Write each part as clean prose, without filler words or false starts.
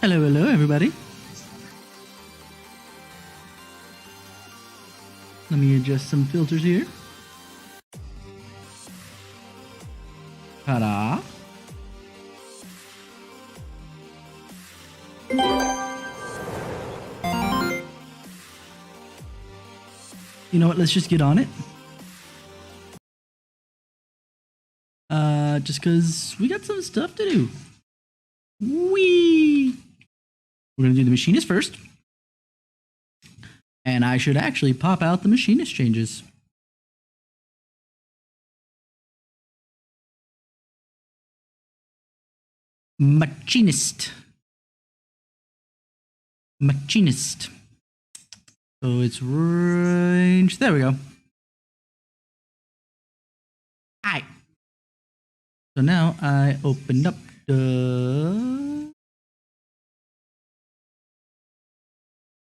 Hello, hello, everybody. Let me adjust some filters here. Ta-da. You know what? Let's just get on it. Just because we got some stuff to do. Whee! We're going to do the machinist first. And I should actually pop out the machinist changes. Machinist. Machinist. So it's range. There we go. Alright. So now I opened up the...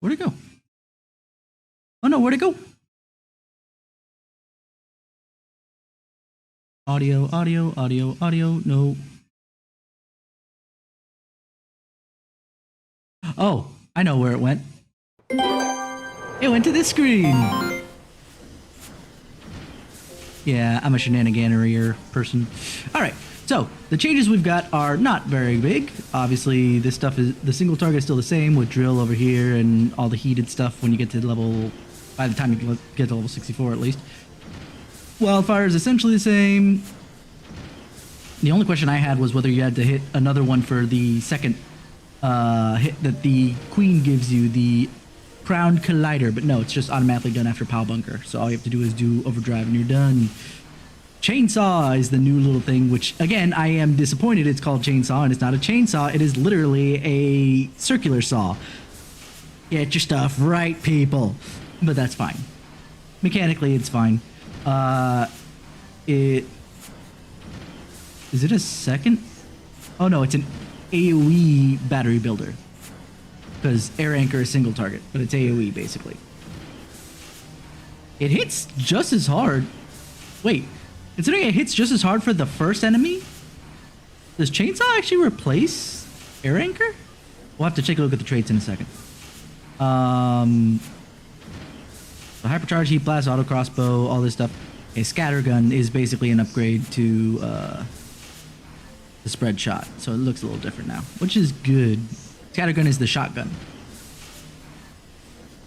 Where'd it go? Oh no, where'd it go? Audio, audio, audio, audio, no. Oh, I know where it went. It went to this screen. Yeah, I'm a shenaniganery person. All right, so the changes we've got are not very big. Obviously, this stuff is the single target is still the same with drill over here and all the heated stuff when you get to level. By the time you get to level 64, at least. Wildfire is essentially the same. The only question I had was whether you had to hit another one for the second hit that the Queen gives you, the Crowned Collider. But no, it's just automatically done after Pow Bunker. So all you have to do is do Overdrive and you're done. Chainsaw is the new little thing, which, again, I am disappointed it's called Chainsaw, and it's not a chainsaw. It is literally a circular saw. Get your stuff right, people. But that's fine. Mechanically, it's fine. Is it a second? Oh no, it's an AoE battery builder. Because air anchor is single target, but it's AoE basically. It hits just as hard. Wait, considering it hits just as hard for the first enemy, does Chainsaw actually replace air anchor? We'll have to take a look at the traits in a second. So hypercharge, heat blast, auto crossbow, all this stuff. A scattergun is basically an upgrade to the spread shot, so it looks a little different now, which is good. Scattergun is the shotgun.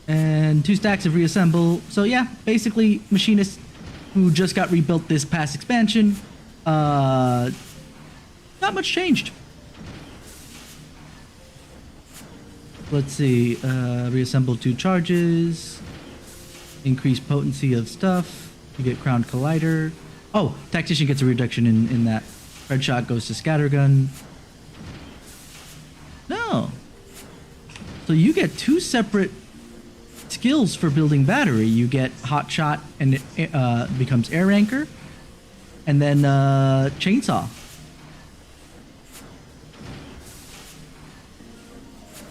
And 2 stacks of reassemble. So yeah, basically machinist who just got rebuilt this past expansion. Not much changed. Let's see, reassemble 2 charges. Increase potency of stuff. You get Crowned Collider. Oh, Tactician gets a reduction in that. Red Shot goes to Scattergun. No. So you get 2 separate skills for building battery. You get Hot Shot and it becomes Air Anchor. And then Chainsaw.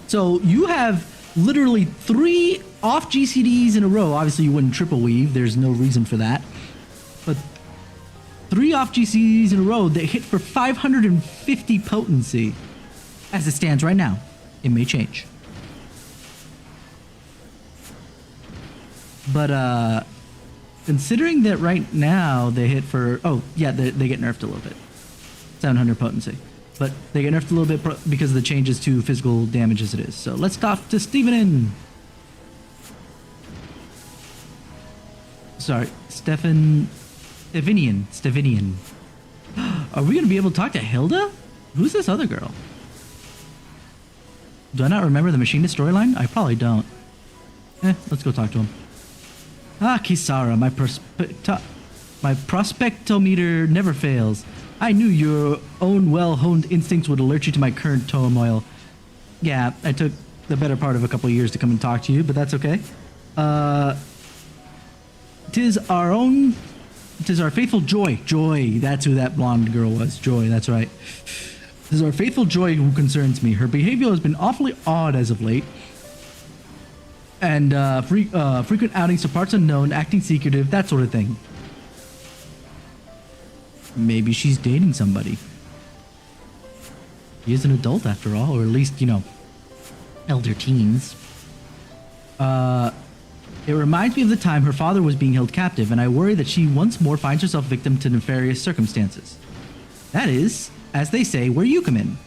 So you have literally 3 off GCDs in a row. Obviously you wouldn't triple weave, there's no reason for that, but 3 off GCDs in a row that hit for 550 potency as it stands right now. It may change, but considering that right now they hit for, oh yeah, they get nerfed a little bit, 700 potency, but they get nerfed a little bit because of the changes to physical damage as it is. So let's talk to Steven. Sorry, Stefan Stevinian. Are we gonna be able to talk to Hilda? Who's this other girl? Do I not remember the machinist storyline? I probably don't. Let's go talk to him. Ah, Kisara, my prospectometer never fails. I knew your own well-honed instincts would alert you to my current turmoil. Yeah, I took the better part of a couple of years to come and talk to you, but that's okay. Tis our faithful Joy. Joy, that's who that blonde girl was. Joy, that's right. Tis our faithful Joy who concerns me. Her behavior has been awfully odd as of late. And frequent outings to parts unknown, acting secretive, that sort of thing. Maybe she's dating somebody. She is an adult after all, or at least, you know, elder teens. It reminds me of the time her father was being held captive, and I worry that she once more finds herself victim to nefarious circumstances. That is, as they say, where you come in.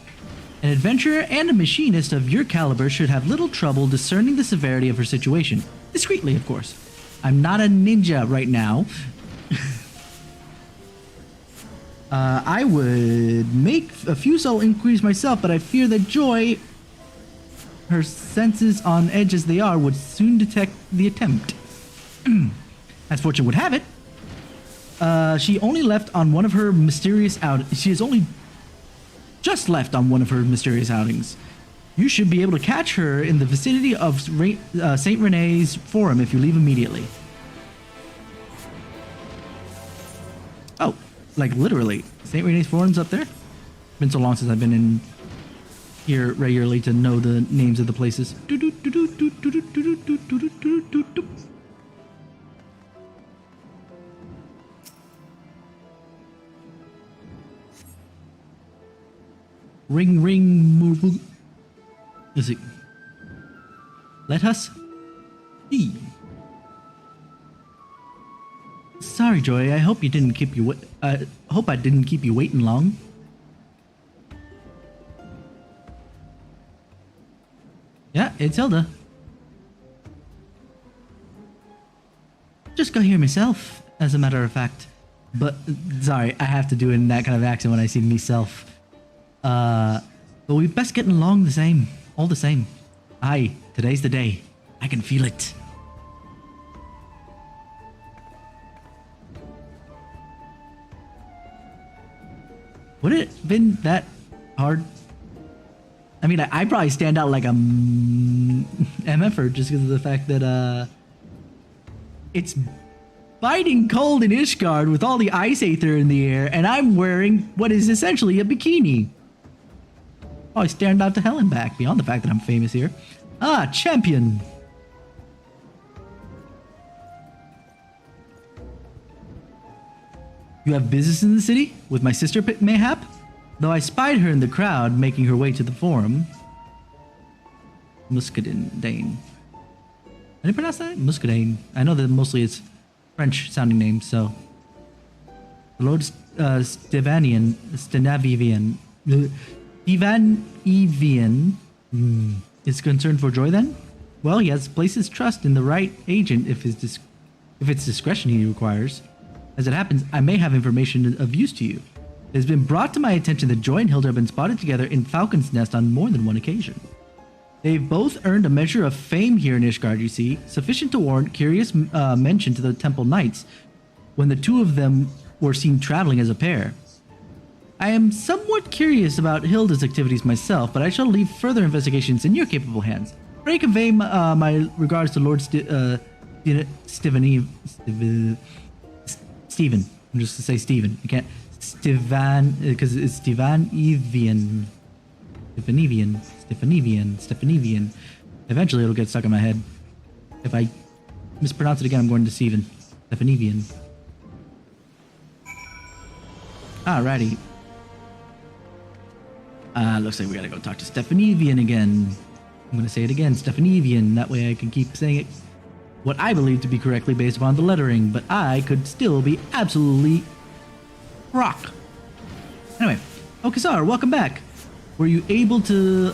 An adventurer and a machinist of your caliber should have little trouble discerning the severity of her situation. Discreetly, of course. I'm not a ninja right now. I would make a few subtle inquiries myself, but I fear that Joy, her senses on edge as they are, would soon detect the attempt. As fortune would have it, she only left on one of her mysterious outings. She has only just left on one of her mysterious outings. You should be able to catch her in the vicinity of St. Rene's Forum if you leave immediately. Oh, like literally. St. Rene's Forum's up there? Been so long since I've been in here regularly to know the names of the places. Ring, ring, move. Is it? Let us see. Sorry, Joy. I hope you didn't keep you. Hope I didn't keep you waiting long. Yeah, it's Hilda. Just got here myself, as a matter of fact. But sorry, I have to do it in that kind of accent when I see myself. But we best get along the same. All the same. Aye, today's the day. I can feel it. Would it have been that hard? I mean, I probably stand out like a MFer just because of the fact that, it's biting cold in Ishgard with all the ice aether in the air, and I'm wearing what is essentially a bikini. Oh, I stand out to hell and back, beyond the fact that I'm famous here. Ah, champion! You have business in the city? With my sister, mayhap? Though I spied her in the crowd, making her way to the forum. Muscadine. Dane. How do you pronounce that? Muscadine. I know that mostly it's French-sounding names, so... Lord Stevanian... Stevanian is concerned for Joy then? Well, he has placed his trust in the right agent if it's discretion he requires. As it happens, I may have information of use to you. It has been brought to my attention that Joy and Hilda have been spotted together in Falcon's Nest on more than one occasion. They've both earned a measure of fame here in Ishgard, you see, sufficient to warrant curious mention to the Temple Knights when the two of them were seen traveling as a pair. I am somewhat curious about Hilda's activities myself, but I shall leave further investigations in your capable hands. Pray convey my regards to Lord Stephen. I'm just to say Stephen. You can't Stevan because it's Stevanian. Stefanivian. Eventually it'll get stuck in my head. If I mispronounce it again, I'm going to Stephen. Stefanivian. Alrighty. Looks like we gotta go talk to Stefanivian again. I'm gonna say it again, Stefanivian. That way I can keep saying it what I believe to be correctly based upon the lettering, but I could still be absolutely rock. Anyway, Okasar, welcome back. Were you able to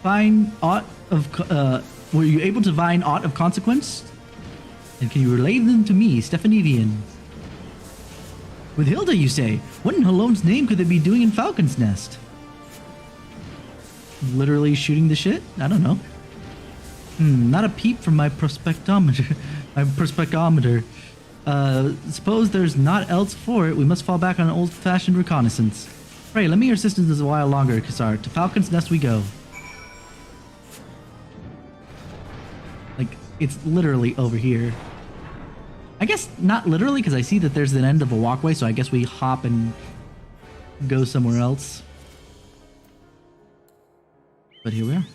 find aught of consequence? And can you relay them to me, Stefanivian? With Hilda, you say? What in Halone's name could they be doing in Falcon's Nest? Literally shooting the shit? I don't know. Not a peep from my prospectometer. Suppose there's not else for it. We must fall back on an old-fashioned reconnaissance. Pray, lend me your assistance a while longer, Kassar. To Falcon's Nest we go. Like, it's literally over here. I guess not literally, because I see that there's an end of a walkway, so I guess we hop and go somewhere else. But here we are.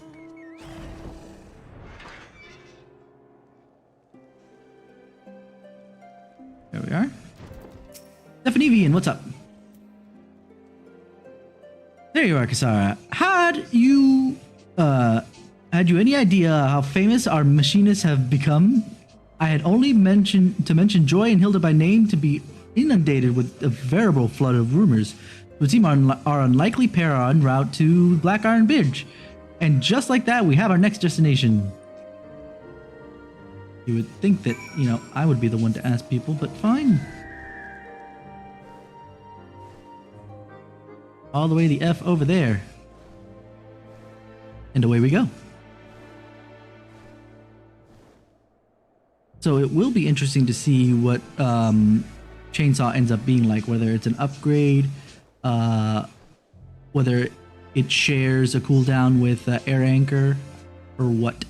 There we are. FFXIV, what's up? There you are, Kassara. Had you any idea how famous our machinists have become? I had only mentioned Joy and Hilda by name to be inundated with a veritable flood of rumors. It would seem our unlikely pair are en route to Black Iron Bridge. And just like that, we have our next destination. You would think that, you know, I would be the one to ask people, but fine. All the way the F over there. And away we go. So it will be interesting to see what Chainsaw ends up being like, whether it's an upgrade, whether it shares a cooldown with Air Anchor, or what.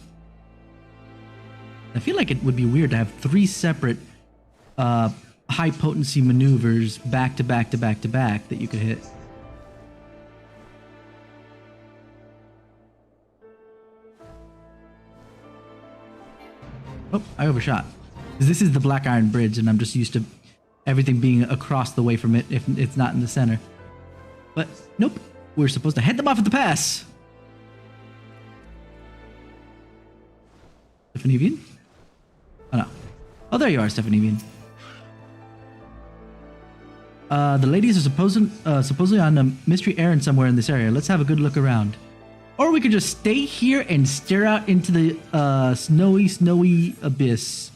I feel like it would be weird to have 3 separate high potency maneuvers back to back to back to back that you could hit. Oh, I overshot. This is the Black Iron Bridge, and I'm just used to everything being across the way from it if it's not in the center. But nope, we're supposed to head them off at the pass. FFXIV? Oh no. Oh, there you are, FFXIV. The ladies are supposedly on a mystery errand somewhere in this area. Let's have a good look around. Or we could just stay here and stare out into the snowy abyss.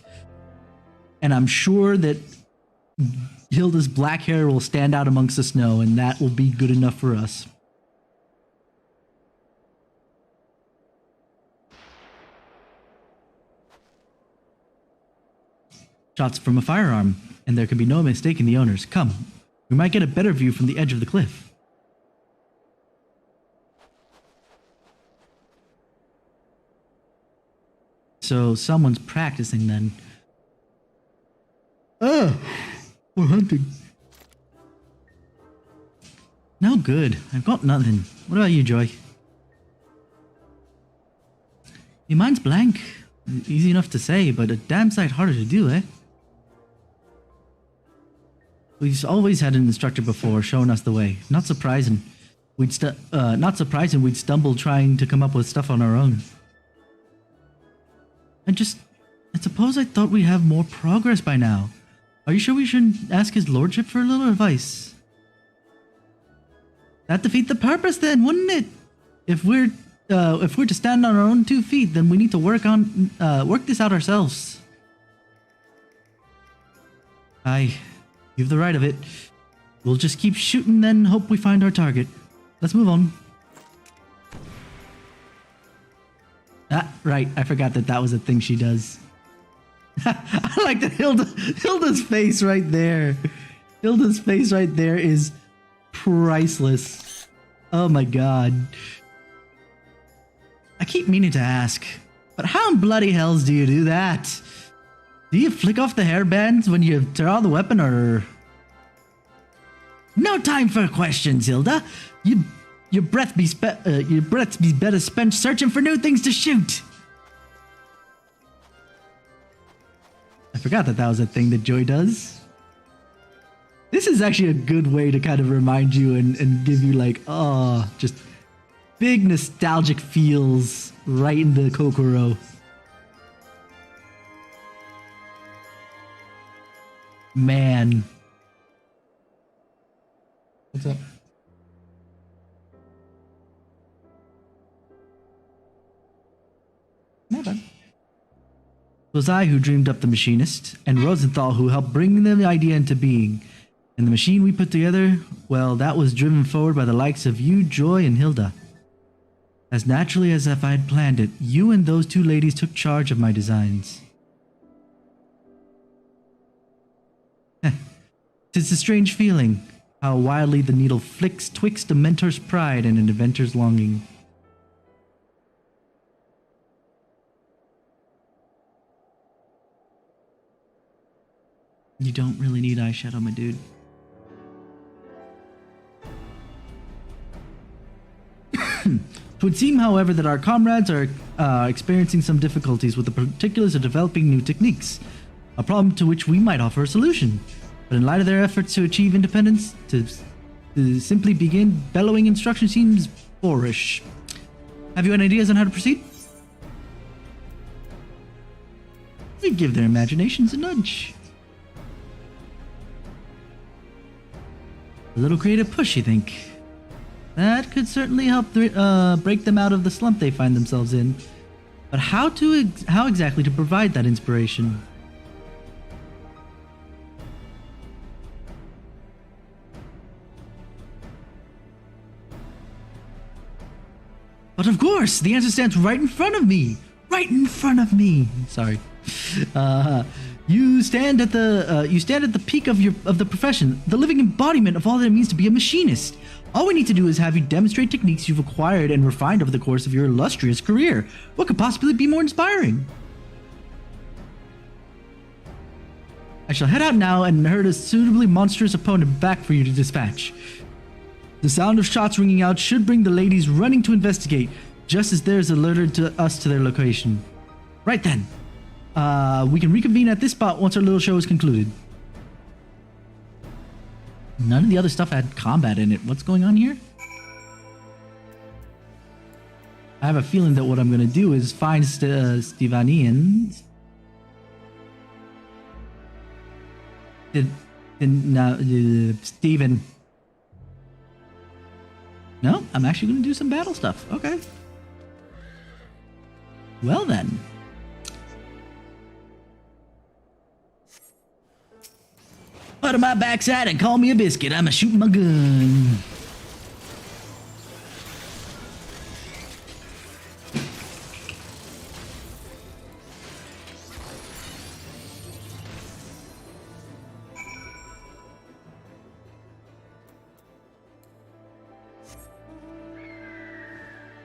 And I'm sure that Hilda's black hair will stand out amongst the snow, and that will be good enough for us. Shots from a firearm, and there can be no mistaking the owners. Come, we might get a better view from the edge of the cliff. So someone's practicing then. We're hunting. No good. I've got nothing. What about you, Joy? Your mind's blank. Easy enough to say, but a damn sight harder to do, eh? We've always had an instructor before, showing us the way. Not surprising we'd stumble trying to come up with stuff on our own. I suppose I thought we'd have more progress by now. Are you sure we shouldn't ask his lordship for a little advice? That'd defeat the purpose then, wouldn't it? If we're to stand on our own 2 feet, then we need to work this out ourselves. Aye, you've the right of it. We'll just keep shooting, then hope we find our target. Let's move on. Ah, right. I forgot that was a thing she does. I like that Hilda's face right there. Hilda's face right there is priceless. Oh my god. I keep meaning to ask, but how in bloody hells do you do that? Do you flick off the hairbands when you draw the weapon, or... No time for questions, Hilda. Your breath be better spent searching for new things to shoot. I forgot that was a thing that Joy does. This is actually a good way to kind of remind you and give you like, oh, just big nostalgic feels right in the Kokoro. Man. What's up? Not bad. It was I who dreamed up the machinist, and Rosenthal who helped bring the idea into being. And the machine we put together, well, that was driven forward by the likes of you, Joy, and Hilda. As naturally as if I had planned it, you and those two ladies took charge of my designs. Tis a strange feeling, how wildly the needle flicks twixt a mentor's pride and an inventor's longing. You don't really need eyeshadow, my dude. It would seem, however, that our comrades are experiencing some difficulties with the particulars of developing new techniques, a problem to which we might offer a solution. But in light of their efforts to achieve independence, to simply begin bellowing instruction seems boorish. Have you any ideas on how to proceed? We give their imaginations a nudge. A little creative push, you think? That could certainly help break them out of the slump they find themselves in. But how exactly to provide that inspiration? But of course, the answer stands right in front of me. Right in front of me. Sorry. You stand at the peak of the profession, the living embodiment of all that it means to be a machinist. All we need to do is have you demonstrate techniques you've acquired and refined over the course of your illustrious career. What could possibly be more inspiring? I shall head out now and herd a suitably monstrous opponent back for you to dispatch. The sound of shots ringing out should bring the ladies running to investigate, just as theirs alerted us to their location. Right then. We can reconvene at this spot once our little show is concluded. None of the other stuff had combat in it. What's going on here? I have a feeling that what I'm going to do is find Stevanians. Steven. No, I'm actually going to do some battle stuff. Okay. Well then. Put on my backside and call me a biscuit. I'm a shooting my gun.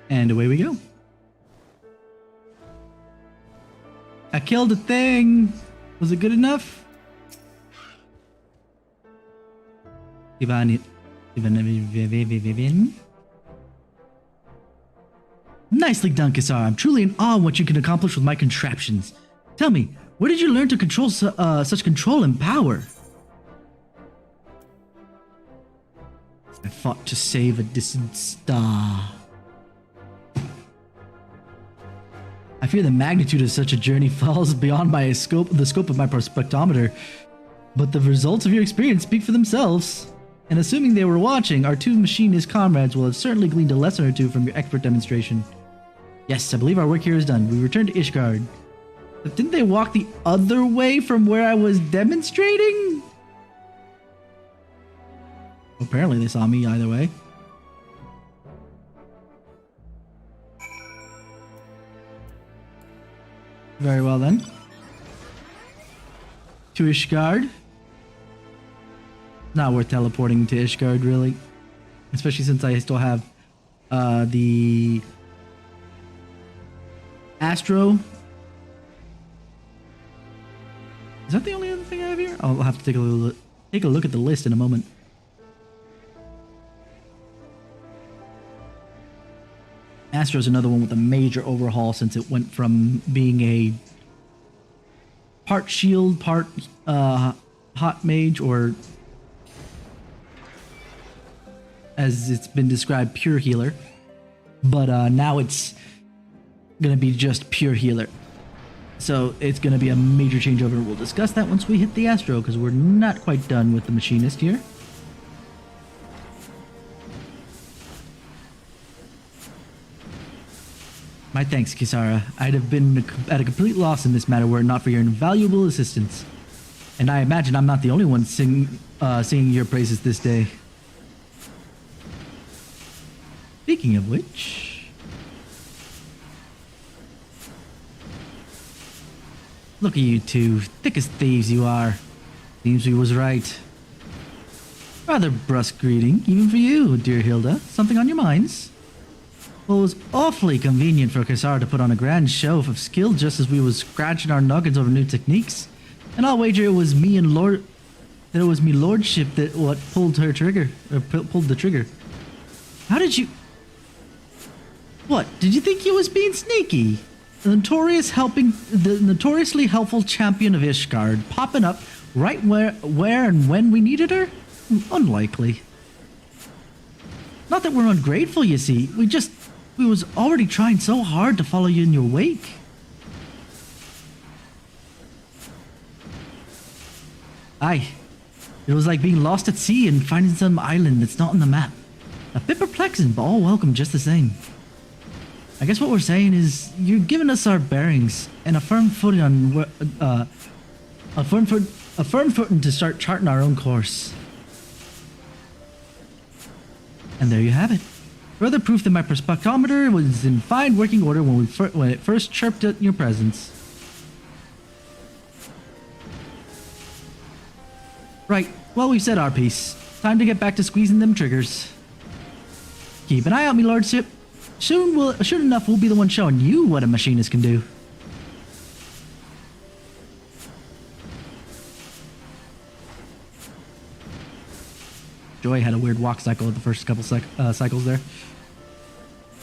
And away we go. I killed a thing. Was it good enough? Nicely done, Kisara. I'm truly in awe of what you can accomplish with my contraptions. Tell me, where did you learn to control such control and power? I fought to save a distant star. I fear the magnitude of such a journey falls beyond the scope of my prospectometer, but the results of your experience speak for themselves. And assuming they were watching, our two machinist comrades will have certainly gleaned a lesson or two from your expert demonstration. Yes, I believe our work here is done. We return to Ishgard. But didn't they walk the other way from where I was demonstrating? Apparently they saw me either way. Very well then. To Ishgard. Not worth teleporting to Ishgard, really. Especially since I still have the Astro. Is that the only other thing I have here? I'll have to take a look at the list in a moment. Astro's another one with a major overhaul since it went from being a part shield, part hot mage, or as it's been described, pure healer. But now it's gonna be just pure healer. So it's gonna be a major changeover. We'll discuss that once we hit the Astro, because we're not quite done with the machinist here. My thanks, Kisara. I'd have been at a complete loss in this matter were it not for your invaluable assistance. And I imagine I'm not the only one singing your praises this day. Speaking of which, look at you two, thick as thieves you are. Seems we was right. Rather brusque greeting, even for you, dear Hilda. Something on your minds? Well, it was awfully convenient for Kisara to put on a grand show of skill just as we was scratching our noggins over new techniques. And I'll wager it was me lordship that what pulled her trigger, or pulled the trigger. How did you... What, did you think he was being sneaky? The notoriously helpful champion of Ishgard, popping up right where and when we needed her? Unlikely. Not that we're ungrateful, you see. We was already trying so hard to follow you in your wake. Aye. It was like being lost at sea and finding some island that's not on the map. A bit perplexing, but all welcome just the same. I guess what we're saying is you're giving us our bearings and a firm footing on a firm footing to start charting our own course. And there you have it. Further proof that my prospectometer was in fine working order when it first chirped at your presence. Right, well, we've said our piece. Time to get back to squeezing them triggers. Keep an eye out, me lordship. Soon enough, we'll be the one showing you what a machinist can do. Joy had a weird walk cycle at the first couple cycles there.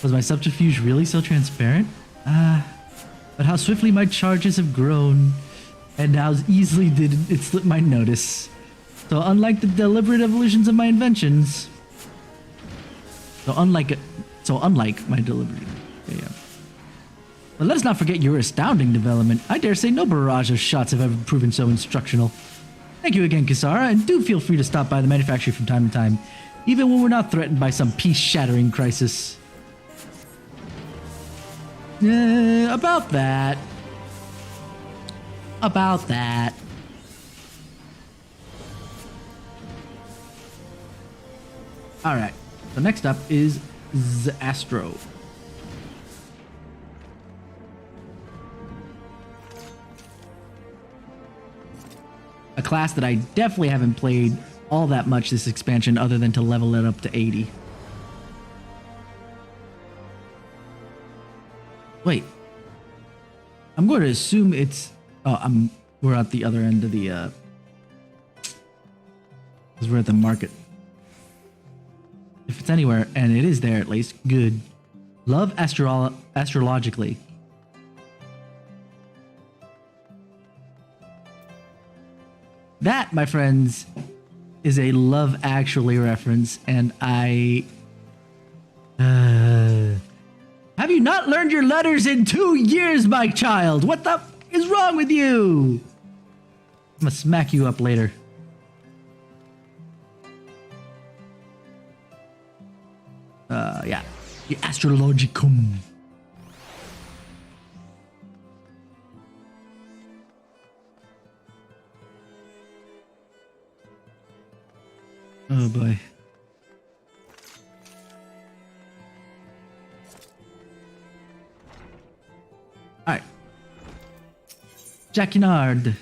Was my subterfuge really so transparent? But how swiftly my charges have grown, and how easily did it slip my notice. So unlike the deliberate evolutions of my inventions, so unlike my deliberate, yeah. But let us not forget your astounding development. I dare say no barrage of shots have ever proven so instructional. Thank you again, Kisara, and do feel free to stop by the manufactory from time to time, even when we're not threatened by some peace-shattering crisis. About that. Alright, so next up is Astro. A class that I definitely haven't played all that much this expansion other than to level it up to 80. Wait. I'm going to assume it's... Oh, we're at the other end of the... Because we're at the market. If it's anywhere, and it is there at least, good. Love astrologically. That, my friends, is a Love Actually reference, and I... Have you not learned your letters in 2 years, my child? What the f is wrong with you? I'm gonna smack you up later. Yeah. The Astrologicum. Oh boy. Alright. Jacquinard.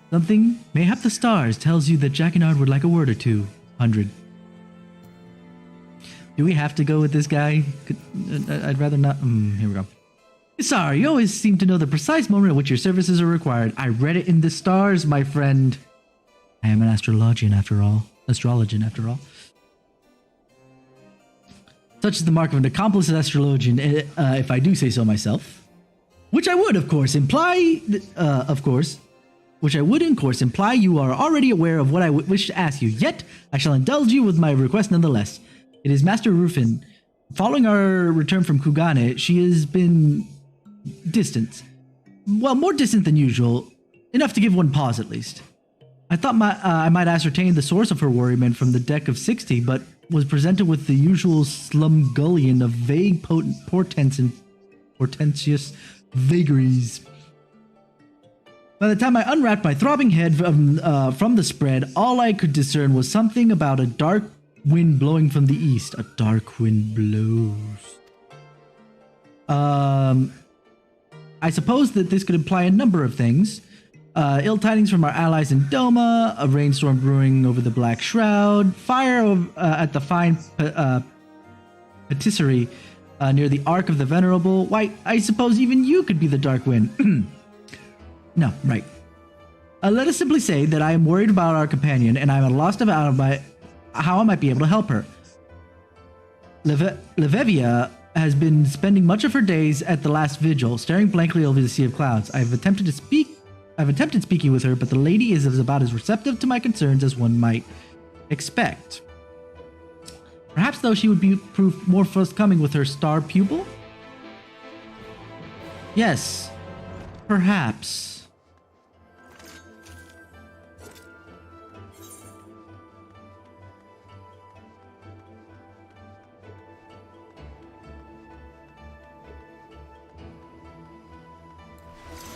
Something, mayhap the stars, tells you that Jacquinard would like a word or two. 100. Do we have to go with this guy? I'd rather not. Here we go. Sorry, you always seem to know the precise moment at which your services are required. I read it in the stars, my friend. I am an astrologian after all. Such is the mark of an accomplished astrologian, if I do say so myself. Which I would, of course, imply you are already aware of what I wish to ask you. Yet, I shall indulge you with my request nonetheless. It is Master Rufin. Following our return from Kugane, she has been distant. Well, more distant than usual. Enough to give one pause, at least. I thought I might ascertain the source of her worriment from the deck of 60, but was presented with the usual slumgullion of vague portents and portentous vagaries. By the time I unwrapped my throbbing head from the spread, all I could discern was something about a dark wind blowing from the east. A dark wind blows. I suppose that this could imply a number of things. Ill tidings from our allies in Doma, a rainstorm brewing over the Black Shroud, fire at the fine patisserie near the Ark of the Venerable. Why, I suppose even you could be the Dark Wind. No, right. Let us simply say that I am worried about our companion, and I am at a loss of how I might be able to help her. Levevia has been spending much of her days at the last vigil, staring blankly over the sea of clouds. I've attempted speaking with her, but the lady is about as receptive to my concerns as one might expect. Perhaps, though, she would prove more forthcoming with her star pupil? Yes, perhaps.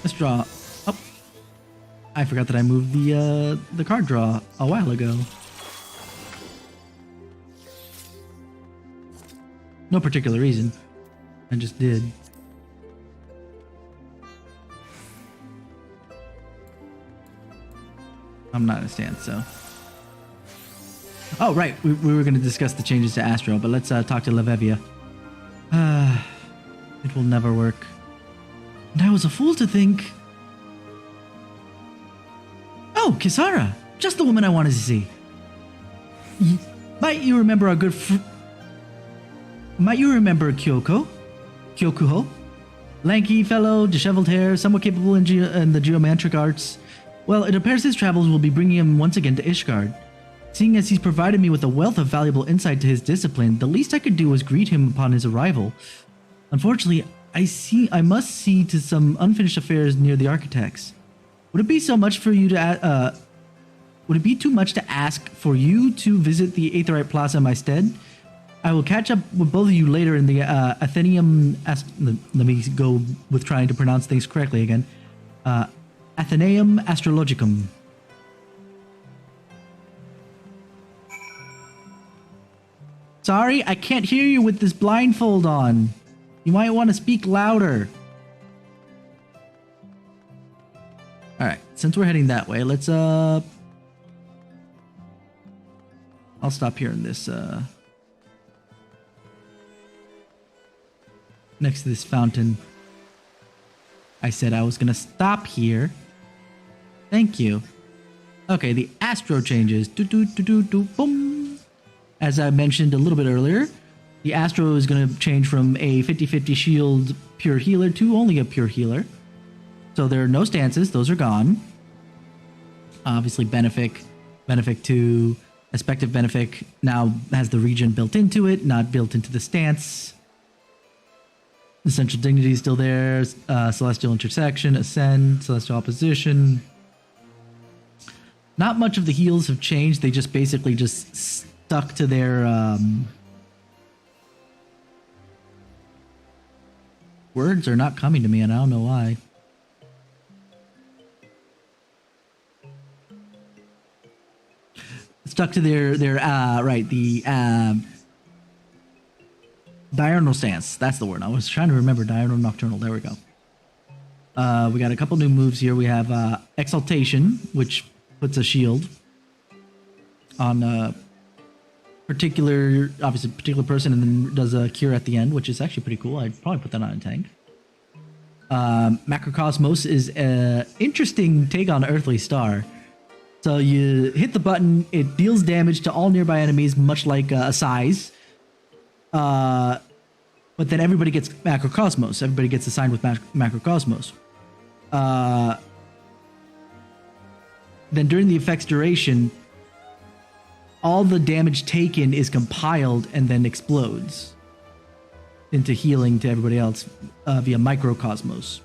Let's draw. Oh, I forgot that I moved the card draw a while ago. No particular reason. I just did. I'm not in a stance, so. Oh, right. We were going to discuss the changes to Astro, but let's talk to Levevia. It will never work. And I was a fool to think... Oh, Kisara! Just the woman I wanted to see. Might you remember our good Might you remember Kyokuho? Lanky fellow, disheveled hair, somewhat capable in the geomantric arts. Well, it appears his travels will be bringing him once again to Ishgard. Seeing as he's provided me with a wealth of valuable insight to his discipline, the least I could do was greet him upon his arrival. Unfortunately, I must see to some unfinished affairs near the architects. Would it be so much for you to would it be too much to ask for you to visit the Aetherite Plaza in my stead? I will catch up with both of you later in the Athenaeum. Let me go with trying to pronounce things correctly again. Athenaeum Astrologicum. Sorry, I can't hear you with this blindfold on. You might want to speak louder. Alright, since we're heading that way, let's I'll stop here in this next to this fountain. I said I was gonna stop here. Thank you. Okay, the Astro changes. Boom. As I mentioned a little bit earlier, the Astro is going to change from a 50-50 shield pure healer to only a pure healer. So there are no stances. Those are gone. Obviously, Benefic 2, Aspective Benefic now has the regen built into it, not built into the stance. Essential Dignity is still there. Celestial Intersection, Ascend, Celestial Opposition. Not much of the heals have changed. They just basically just stuck to their... Words are not coming to me, and I don't know why. Stuck to their diurnal stance. That's the word. I was trying to remember diurnal nocturnal. There we go. We got a couple new moves here. We have Exaltation, which puts a shield on a particular person, and then does a cure at the end, which is actually pretty cool. I'd probably put that on a tank. Macrocosmos is an interesting take on Earthly Star. So you hit the button, it deals damage to all nearby enemies, much like a size. But then everybody gets Macrocosmos. Everybody gets assigned with Macrocosmos. Then during the effect's duration, all the damage taken is compiled and then explodes into healing to everybody else via Microcosmos.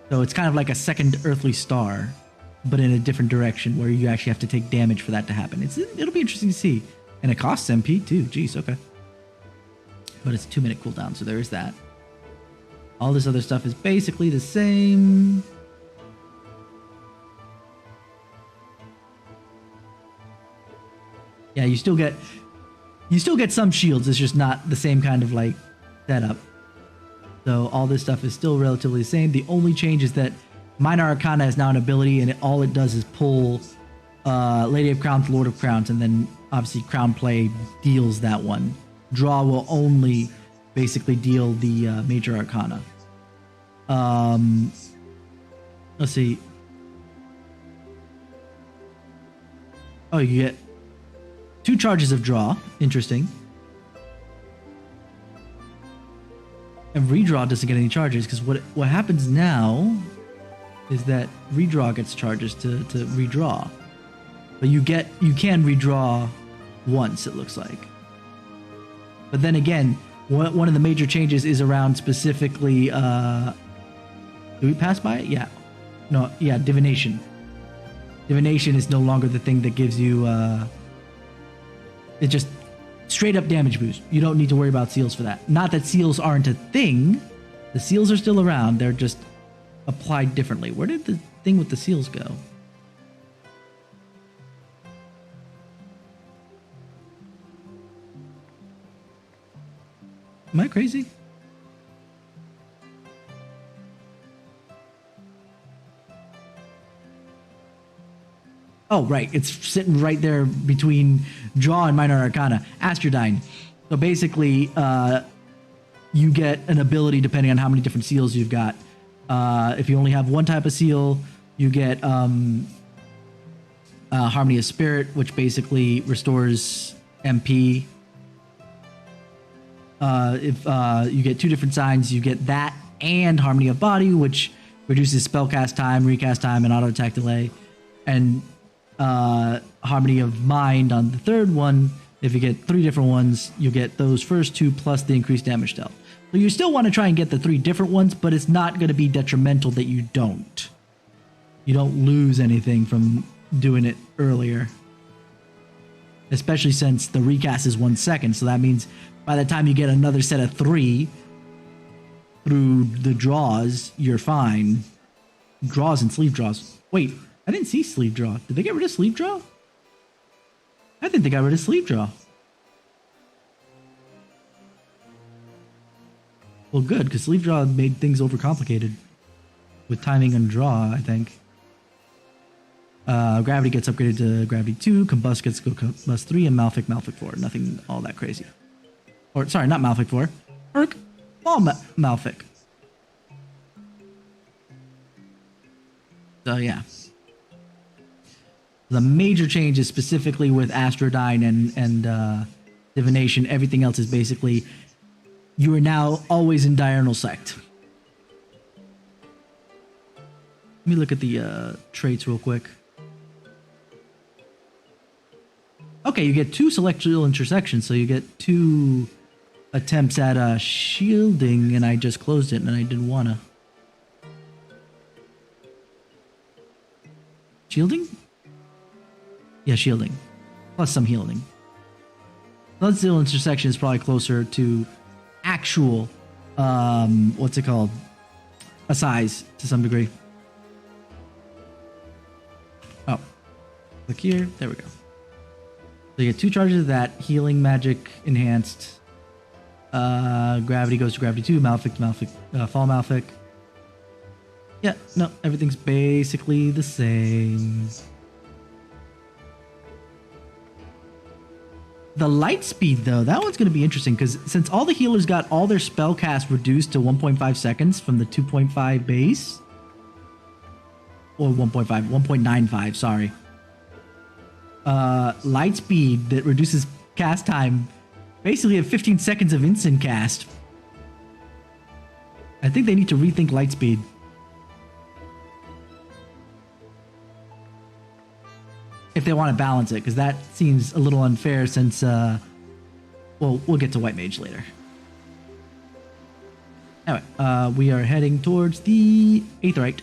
So it's kind of like a second Earthly Star, but in a different direction where you actually have to take damage for that to happen. It'll be interesting to see. And it costs MP too. Jeez, okay. But it's a 2-minute cooldown, so there is that. All this other stuff is basically the same. Yeah, you still get some shields. It's just not the same kind of like setup. So all this stuff is still relatively the same. The only change is that Minor Arcana is now an ability, and all it does is pull Lady of Crowns, Lord of Crowns, and then obviously Crown Play deals that one. Draw will only basically deal the Major Arcana. Let's see. Oh, you get 2 charges of draw. Interesting. And redraw doesn't get any charges, because what happens now is that redraw gets charges to redraw. But you can redraw once, it looks like. But then again, one of the major changes is around specifically do we pass by it? Yeah. No, yeah, divination. Divination is no longer the thing that gives you it just straight up damage boost. You don't need to worry about seals for that. Not that seals aren't a thing. The seals are still around. They're just applied differently. Where did the thing with the seals go? Am I crazy? Oh, right. It's sitting right there between Draw and Minor Arcana. Astrodyne. So basically, you get an ability depending on how many different seals you've got. If you only have one type of seal, you get Harmony of Spirit, which basically restores MP. If you get 2 different signs, you get that and Harmony of Body, which reduces spellcast time, recast time, and auto attack delay. And Harmony of Mind on the 3rd one. If you get 3 different ones, you get those first 2 plus the increased damage dealt. So you still want to try and get the 3 different ones, but it's not going to be detrimental that you don't. You don't lose anything from doing it earlier. Especially since the recast is 1 second, so that means by the time you get another set of 3 through the draws, you're fine. Draws and sleeve draws. Wait, I didn't see sleeve draw. Did they get rid of sleeve draw? I think they got rid of sleeve draw. Well, good, because sleeve draw made things overcomplicated with timing and draw, I think. Gravity gets upgraded to Gravity 2, Combust gets to Combust 3, and Malfic 4. Nothing all that crazy. Or, sorry, not Malfic 4. Erk, all Malfic. So, yeah. The major changes specifically with Astrodyne and Divination, everything else is basically, you are now always in Diurnal Sect. Let me look at the traits real quick. Okay, you get 2 celestial intersections, so you get 2 attempts at shielding, and I just closed it, and I didn't wanna. Shielding? Yeah, shielding. Plus some healing. Celestial intersection is probably closer to actual, what's it called? A size, to some degree. Oh. Click here. There we go. So you get 2 charges of that. Healing, magic, enhanced. Gravity goes to Gravity 2. Malfic, Fall Malfic. Yeah, no, everything's basically the same. The light speed, though, that one's going to be interesting, because since all the healers got all their spell cast reduced to 1.5 seconds from the 2.5 base, or 1.95, sorry. Light speed that reduces cast time basically at 15 seconds of instant cast. I think they need to rethink light speed. If they want to balance it, because that seems a little unfair since, well, we'll get to White Mage later. Anyway, we are heading towards the Aetheryte.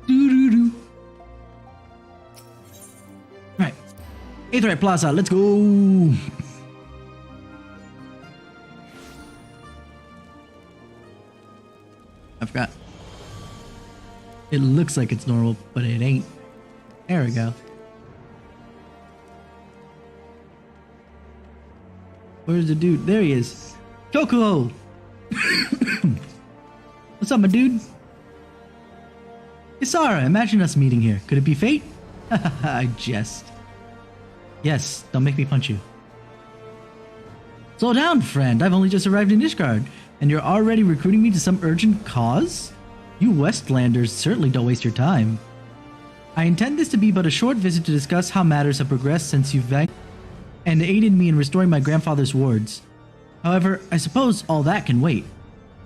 Doo-doo-doo. Right. Aetheryte Plaza, let's go! I forgot. It looks like it's normal, but it ain't. There we go. Where's the dude? There he is. Kokuho! What's up, my dude? Isara, imagine us meeting here. Could it be fate? I jest. Yes, don't make me punch you. Slow down, friend. I've only just arrived in Ishgard, and you're already recruiting me to some urgent cause? You Westlanders certainly don't waste your time. I intend this to be but a short visit to discuss how matters have progressed since you've and aided me in restoring my grandfather's wards. However, I suppose all that can wait.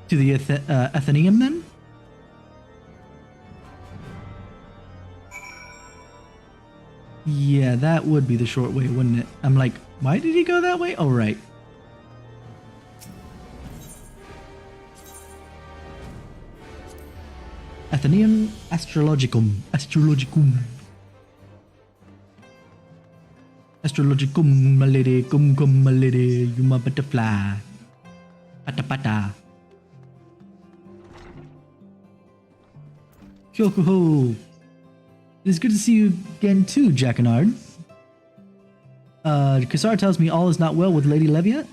To the Athenaeum, then? Yeah, that would be the short way, wouldn't it? I'm like, why did he go that way? Oh, right. Athenaeum Astrologicum. Astrologicum, my lady, cum, my lady, you my butterfly. Pata pata. Kyokuho. It is good to see you again too, Jacquinard. Kasar tells me all is not well with Lady Leveva,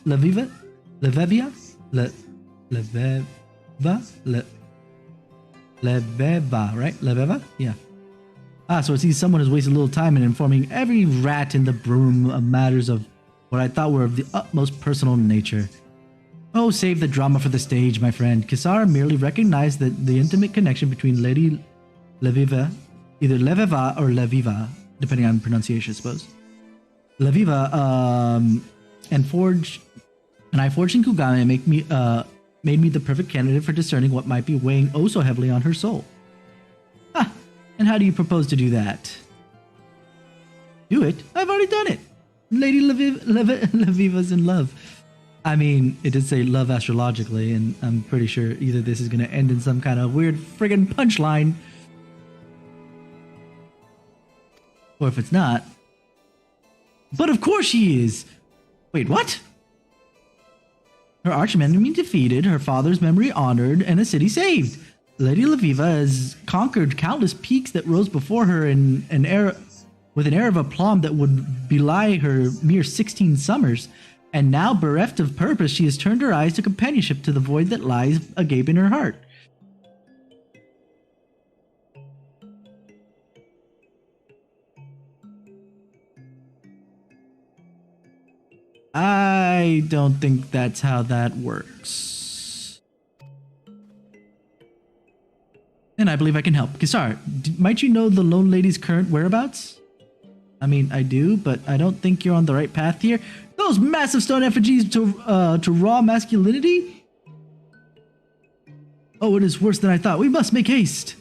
right? Leveva? Yeah. Ah, so it seems someone has wasted a little time in informing every rat in the broom of matters of what I thought were of the utmost personal nature. Oh, save the drama for the stage, my friend. Kisara merely recognized that the intimate connection between Lady Leveva, either Leveva or Leviva, depending on pronunciation, I suppose. Leviva, and I forged in Kugane made me the perfect candidate for discerning what might be weighing oh so heavily on her soul. Ah, and how do you propose to do that? Do it? I've already done it. Lady Leviva's in love. I mean, it did say love astrologically, and I'm pretty sure either this is going to end in some kind of weird friggin' punchline, or if it's not. But of course she is! Wait, what? Her arch-enemy defeated, her father's memory honored, and a city saved. Lady Leviva has conquered countless peaks that rose before her with an air of aplomb that would belie her mere 16 summers. And now, bereft of purpose, she has turned her eyes to companionship to the void that lies agape in her heart. I don't think that's how that works. And I believe I can help. Kisar, might you know the lone lady's current whereabouts? I mean, I do, but I don't think you're on the right path here. Those massive stone effigies to raw masculinity? Oh, it is worse than I thought. We must make haste.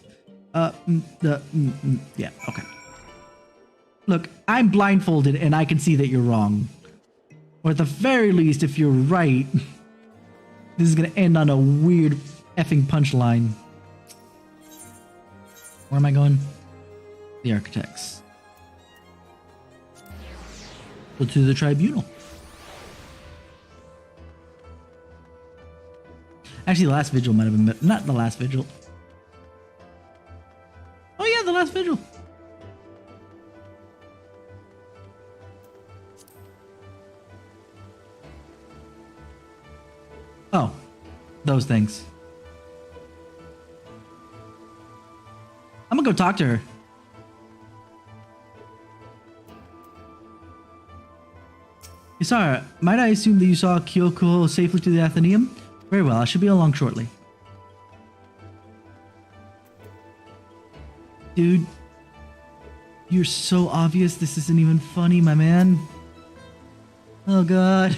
Yeah, okay. Look, I'm blindfolded and I can see that you're wrong. Or at the very least, if you're right, this is gonna end on a weird effing punchline. Where am I going? The architects. Go to the tribunal. Actually, the last vigil might have been... Not the last vigil. Oh yeah, the last vigil. Oh, those things. I'm gonna go talk to her. Isara, might I assume that you saw Kyoko safely to the Athenaeum? Very well, I should be along shortly. Dude, you're so obvious this isn't even funny, my man. Oh god.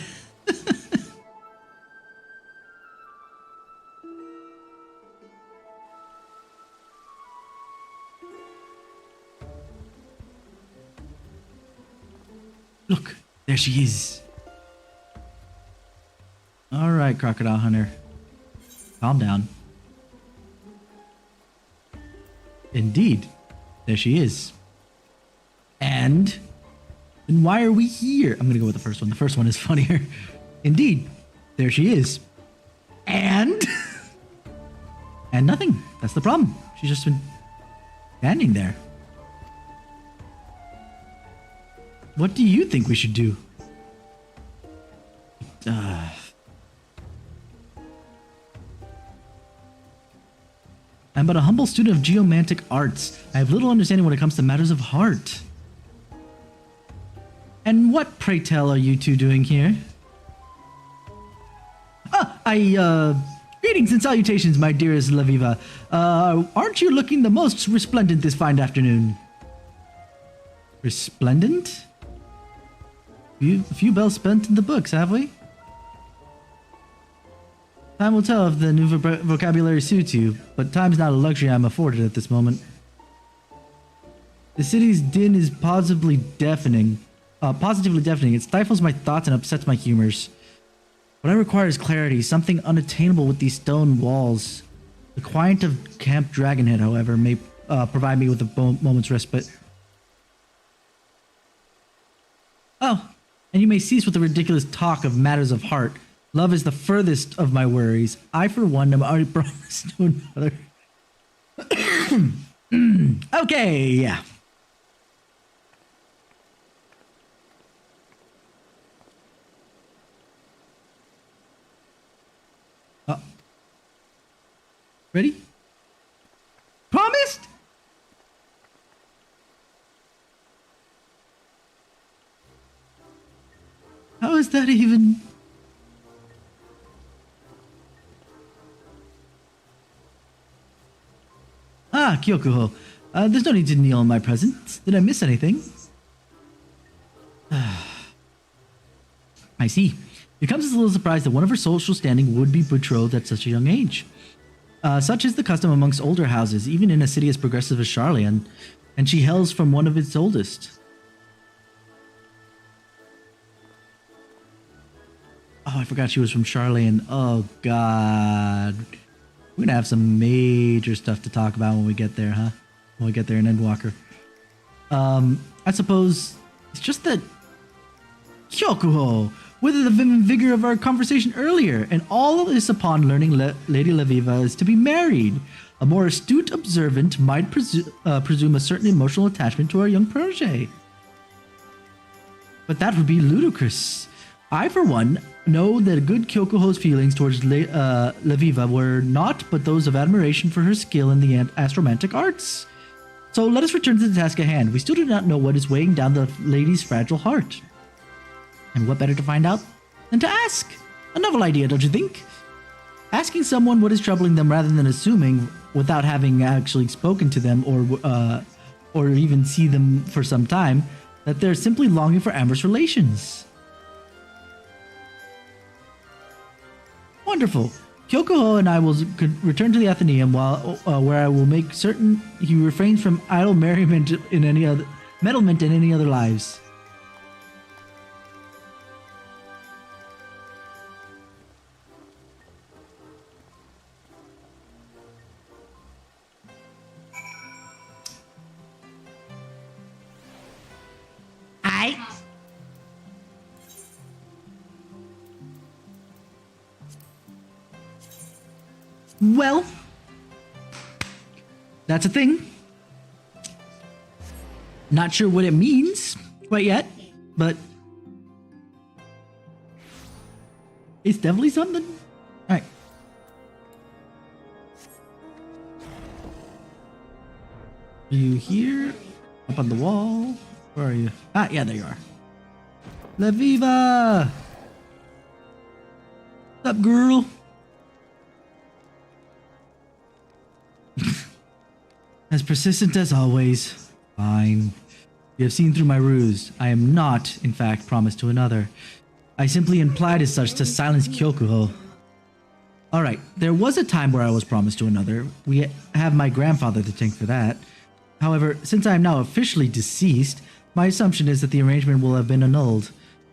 Look, there she is. All right, Crocodile Hunter. Calm down. Indeed, there she is. And why are we here? I'm gonna go with the first one. The first one is funnier. Indeed, there she is. And nothing. That's the problem. She's just been standing there. What do you think we should do? I'm but a humble student of geomantic arts. I have little understanding when it comes to matters of heart. And what, pray tell, are you two doing here? Greetings and salutations, my dearest Laviva. Aren't you looking the most resplendent this fine afternoon? Resplendent? A few bells spent in the books, have we? Time will tell if the new vocabulary suits you, but time's not a luxury I'm afforded at this moment. The city's din is positively deafening. It stifles my thoughts and upsets my humors. What I require is clarity, something unattainable with these stone walls. The quiet of Camp Dragonhead, however, may provide me with a moment's respite. Oh, and you may cease with the ridiculous talk of matters of heart. Love is the furthest of my worries. I, for one, am already promised to another. Okay, yeah. Ready? Promised? How is that even... Ah, Kyokuho. There's no need to kneel in my presence. Did I miss anything? I see. It comes as a little surprise that one of her social standing would be betrothed at such a young age. Such is the custom amongst older houses, even in a city as progressive as Charlian, and she hails from one of its oldest. Oh, I forgot she was from Charlian. Oh, God. We're gonna have some major stuff to talk about when we get there, huh? When we get there in Endwalker. I suppose it's just that Kyokuho, with the vim and vigor of our conversation earlier, and all of this upon learning Lady Laviva is to be married. A more astute observant might presume a certain emotional attachment to our young protege. But that would be ludicrous. I, for one, know that good Kyokuho's feelings towards Laviva were naught but those of admiration for her skill in the astromantic arts. So let us return to the task at hand. We still do not know what is weighing down the lady's fragile heart. And what better to find out than to ask? A novel idea, don't you think? Asking someone what is troubling them rather than assuming, without having actually spoken to them or even see them for some time, that they're simply longing for amorous relations. Wonderful. Kyokuho and I will return to the Athenaeum where I will make certain he refrains from idle merriment in any other lives. Well, that's a thing. Not sure what it means quite yet, but it's definitely something. All right. Are you here? Up on the wall? Where are you? Ah, yeah, there you are. Laviva! What's up, girl? As persistent as always. Fine. You have seen through my ruse. I am not, in fact, promised to another. I simply implied as such to silence Kyokuho. Alright, there was a time where I was promised to another. We have my grandfather to thank for that. However, since I am now officially deceased, my assumption is that the arrangement will have been annulled.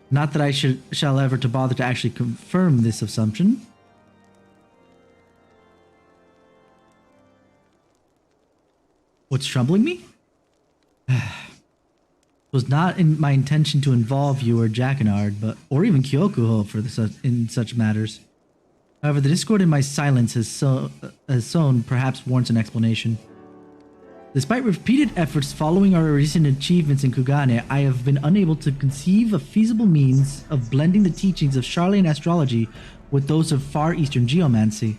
Not that I shall ever to bother to actually confirm this assumption. What's troubling me? It was not in my intention to involve you or Jackannard, or even Kyokuho in such matters. However, the discord in my silence has sown perhaps warrants an explanation. Despite repeated efforts following our recent achievements in Kugane, I have been unable to conceive a feasible means of blending the teachings of Charlian astrology with those of Far Eastern geomancy.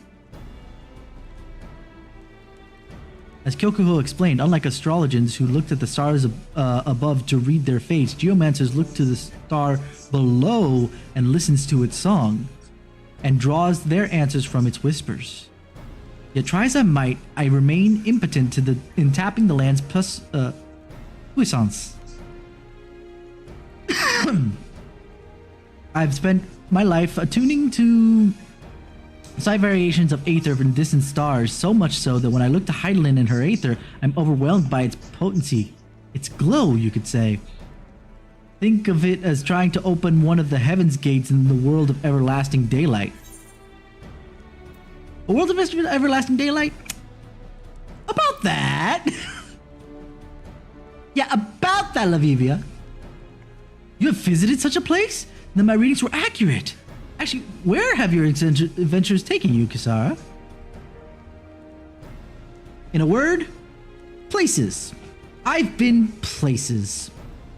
As Kyokuho explained, unlike astrologers who looked at the stars above to read their fates, geomancers look to the star below and listens to its song, and draws their answers from its whispers. Yet try as I might, I remain impotent in tapping the land's puissance. I've spent my life attuning to slight variations of aether from distant stars, so much so that when I look to Heidelin and her aether, I'm overwhelmed by its potency. Its glow, you could say. Think of it as trying to open one of the heaven's gates in the world of everlasting daylight. A world of everlasting daylight? About that! Yeah, about that, Lavivia. You have visited such a place? Then my readings were accurate. Actually, where have your adventures taken you, Kisara? In a word, places. I've been places.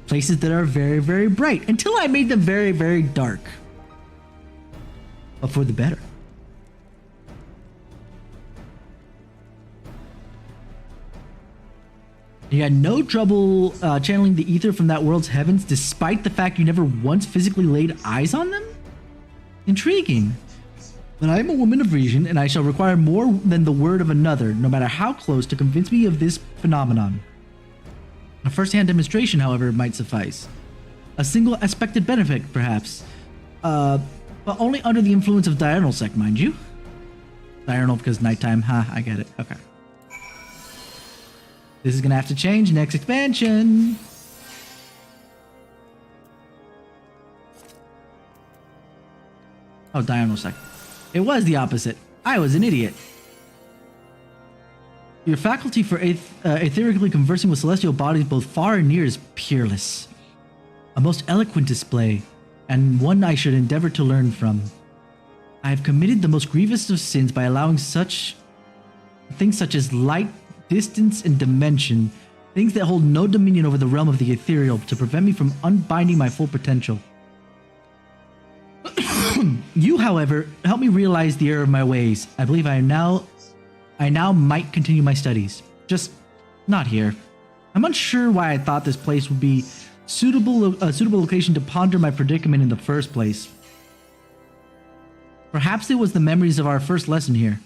Places that are very, very bright, until I made them very, very dark. But for the better. You had no trouble channeling the ether from that world's heavens, despite the fact you never once physically laid eyes on them? Intriguing. But I am a woman of reason, and I shall require more than the word of another, no matter how close, to convince me of this phenomenon. A first-hand demonstration, however, might suffice. A single expected benefit, perhaps. But only under the influence of diurnal sect, mind you. Diurnal because nighttime, I get it. Okay. This is gonna have to change next expansion. Oh, diurnal sect. It was the opposite. I was an idiot. Your faculty for etherically conversing with celestial bodies both far and near is peerless. A most eloquent display, and one I should endeavor to learn from. I have committed the most grievous of sins by allowing such things such as light, distance, and dimension, things that hold no dominion over the realm of the ethereal, to prevent me from unbinding my full potential. You, however, help me realize the error of my ways. I believe I now might continue my studies. Just not here. I'm unsure why I thought this place would be a suitable location to ponder my predicament in the first place. Perhaps it was the memories of our first lesson here.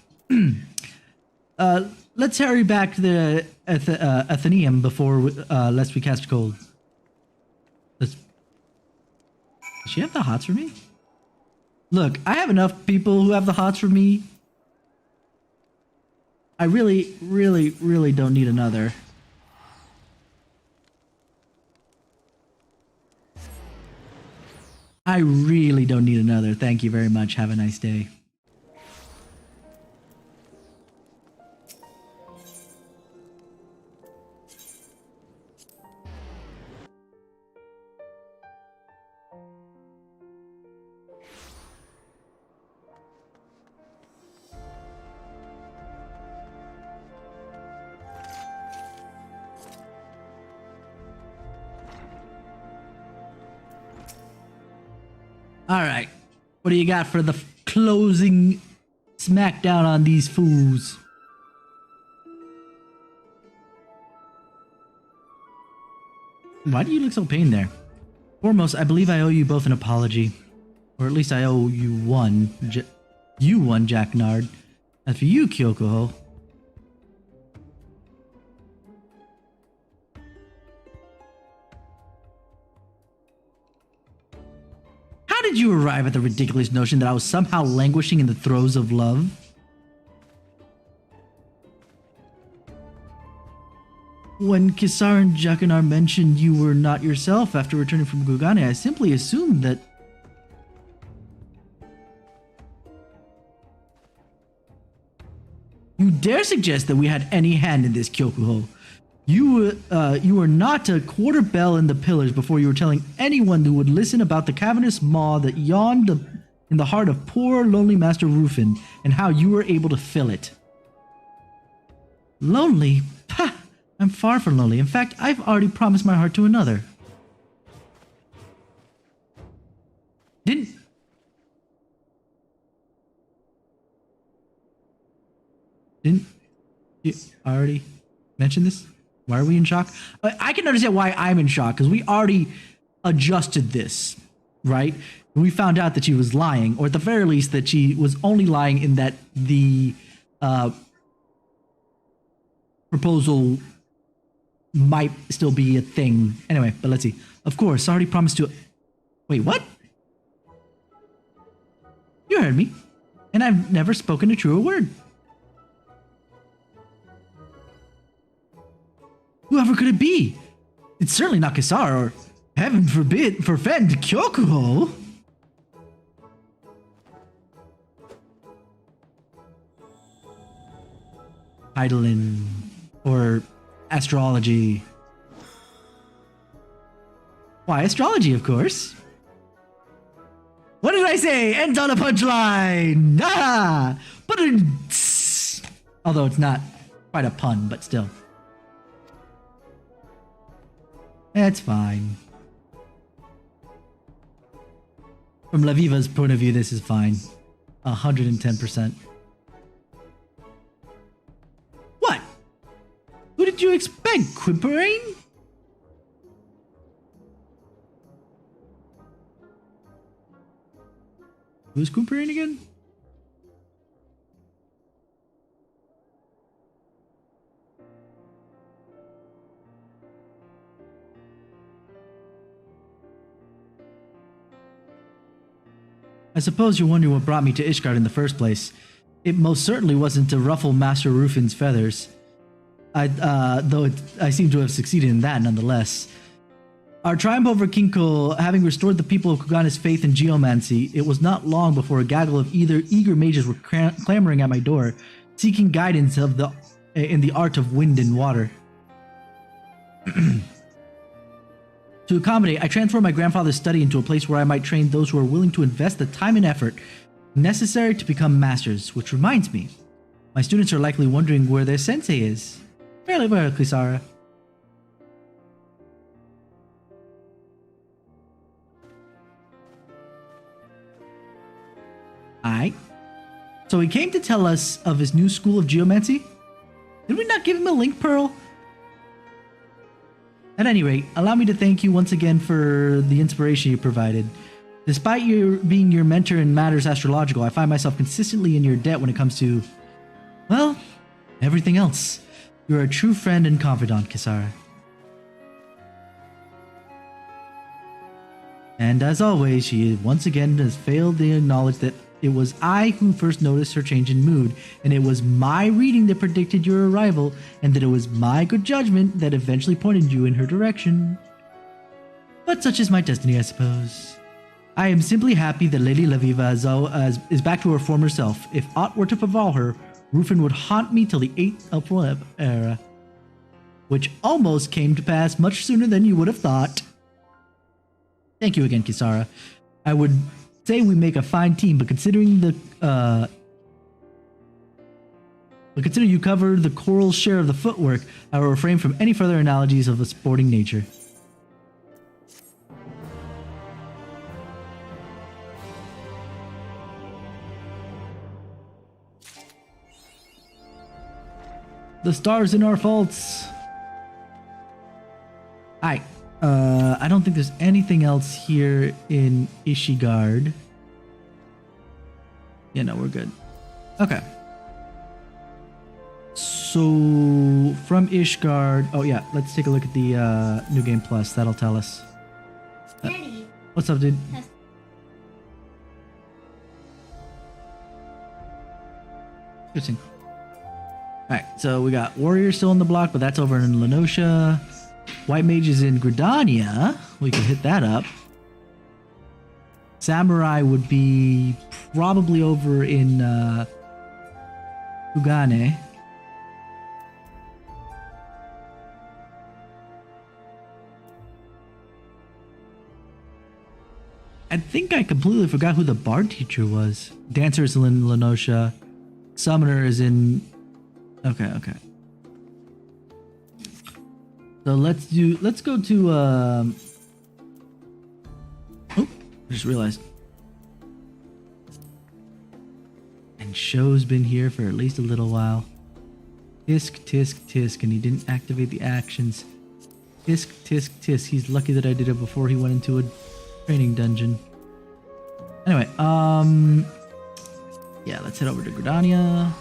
Let's hurry back to the Athenaeum before lest we catch cold. Does she have the hots for me? Look, I have enough people who have the hots for me. I really, really, really don't need another. I really don't need another. Thank you very much. Have a nice day. Alright, what do you got for the closing smackdown on these fools? Why do you look so pained there? Foremost, I believe I owe you both an apology. Or at least I owe you one. You one, Jack Nard. As for you, Kyokuho, how did you arrive at the ridiculous notion that I was somehow languishing in the throes of love? When Kisar and Jakinar mentioned you were not yourself after returning from Gugane, I simply assumed that... You dare suggest that we had any hand in this, Kyokuho? You were not a quarter bell in the pillars before you were telling anyone who would listen about the cavernous maw that yawned in the heart of poor, lonely Master Rufin, and how you were able to fill it. Lonely? Pah! I'm far from lonely. In fact, I've already promised my heart to another. Didn't you already mention this? Why are we in shock? I can understand why I'm in shock, because we already adjusted this, right? We found out that she was lying, or at the very least that she was only lying in that the proposal might still be a thing. Anyway, but let's see. Of course, I already promised to... Wait, what? You heard me. And I've never spoken a truer word. Whoever could it be? It's certainly not Kisara, or heaven forbid, forfend Kyokuho. Heidelin, or astrology. Why, astrology, of course. What did I say? Ends on a punchline! Ah! But although it's not quite a pun, but still. It's fine. From Laviva's point of view, this is fine. 110%. What? Who did you expect, Quimperane? Who's Quimperane again? I suppose you're wondering what brought me to Ishgard in the first place. It most certainly wasn't to ruffle Master Rufin's feathers. I seem to have succeeded in that nonetheless. Our triumph over Kinko, having restored the people of Kugana's faith in geomancy, it was not long before a gaggle of eager mages were clamoring at my door, seeking guidance in the art of wind and water. To accommodate, I transformed my grandfather's study into a place where I might train those who are willing to invest the time and effort necessary to become masters, which reminds me, my students are likely wondering where their sensei is. Fairly well, Kisara. Aight. So he came to tell us of his new school of geomancy? Did we not give him a link pearl? At any rate, allow me to thank you once again for the inspiration you provided. Despite being your mentor in matters astrological, I find myself consistently in your debt when it comes to, well, everything else. You're a true friend and confidant, Kisara. And as always, she once again has failed to acknowledge that it was I who first noticed her change in mood, and it was my reading that predicted your arrival, and that it was my good judgment that eventually pointed you in her direction. But such is my destiny, I suppose. I am simply happy that Lady Laviva is back to her former self. If aught were to befall her, Rufin would haunt me till the 8th era. Which almost came to pass much sooner than you would have thought. Thank you again, Kisara. I would say we make a fine team, but considering you cover the Coral's share of the footwork, I will refrain from any further analogies of a sporting nature. The stars in our faults. Alright. I don't think there's anything else here in Ishigard. Yeah, no, we're good. Okay. So, from Ishgard... Oh, yeah, let's take a look at the New Game Plus. That'll tell us. Daddy. What's up, dude? Interesting. Alright, so we got Warrior still on the block, but that's over in Lenosha. White Mage is in Gridania. We can hit that up. Samurai would be probably over in Kugane. I think I completely forgot who the bard teacher was. Dancer is in Lenosha. Summoner is in... Okay. So let's go to oh, I just realized. And Show's been here for at least a little while. Tisk, tisk, tisk, and he didn't activate the actions. Tisk, tisk, tisk. He's lucky that I did it before he went into a training dungeon. Anyway, yeah, let's head over to Gridania.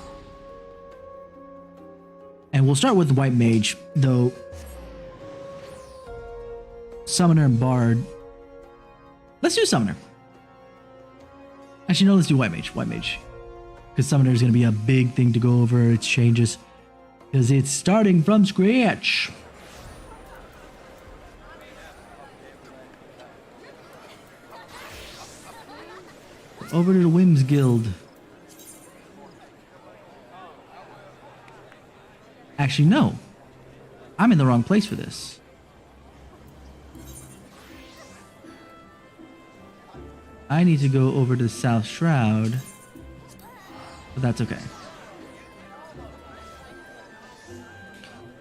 And we'll start with White Mage, though Summoner and Bard. Let's do Summoner. Actually, no, let's do White Mage. White Mage. Because Summoner is going to be a big thing to go over. Its changes. Because it's starting from scratch. Over to the Whims Guild. Actually, no. I'm in the wrong place for this. I need to go over to South Shroud. But that's okay.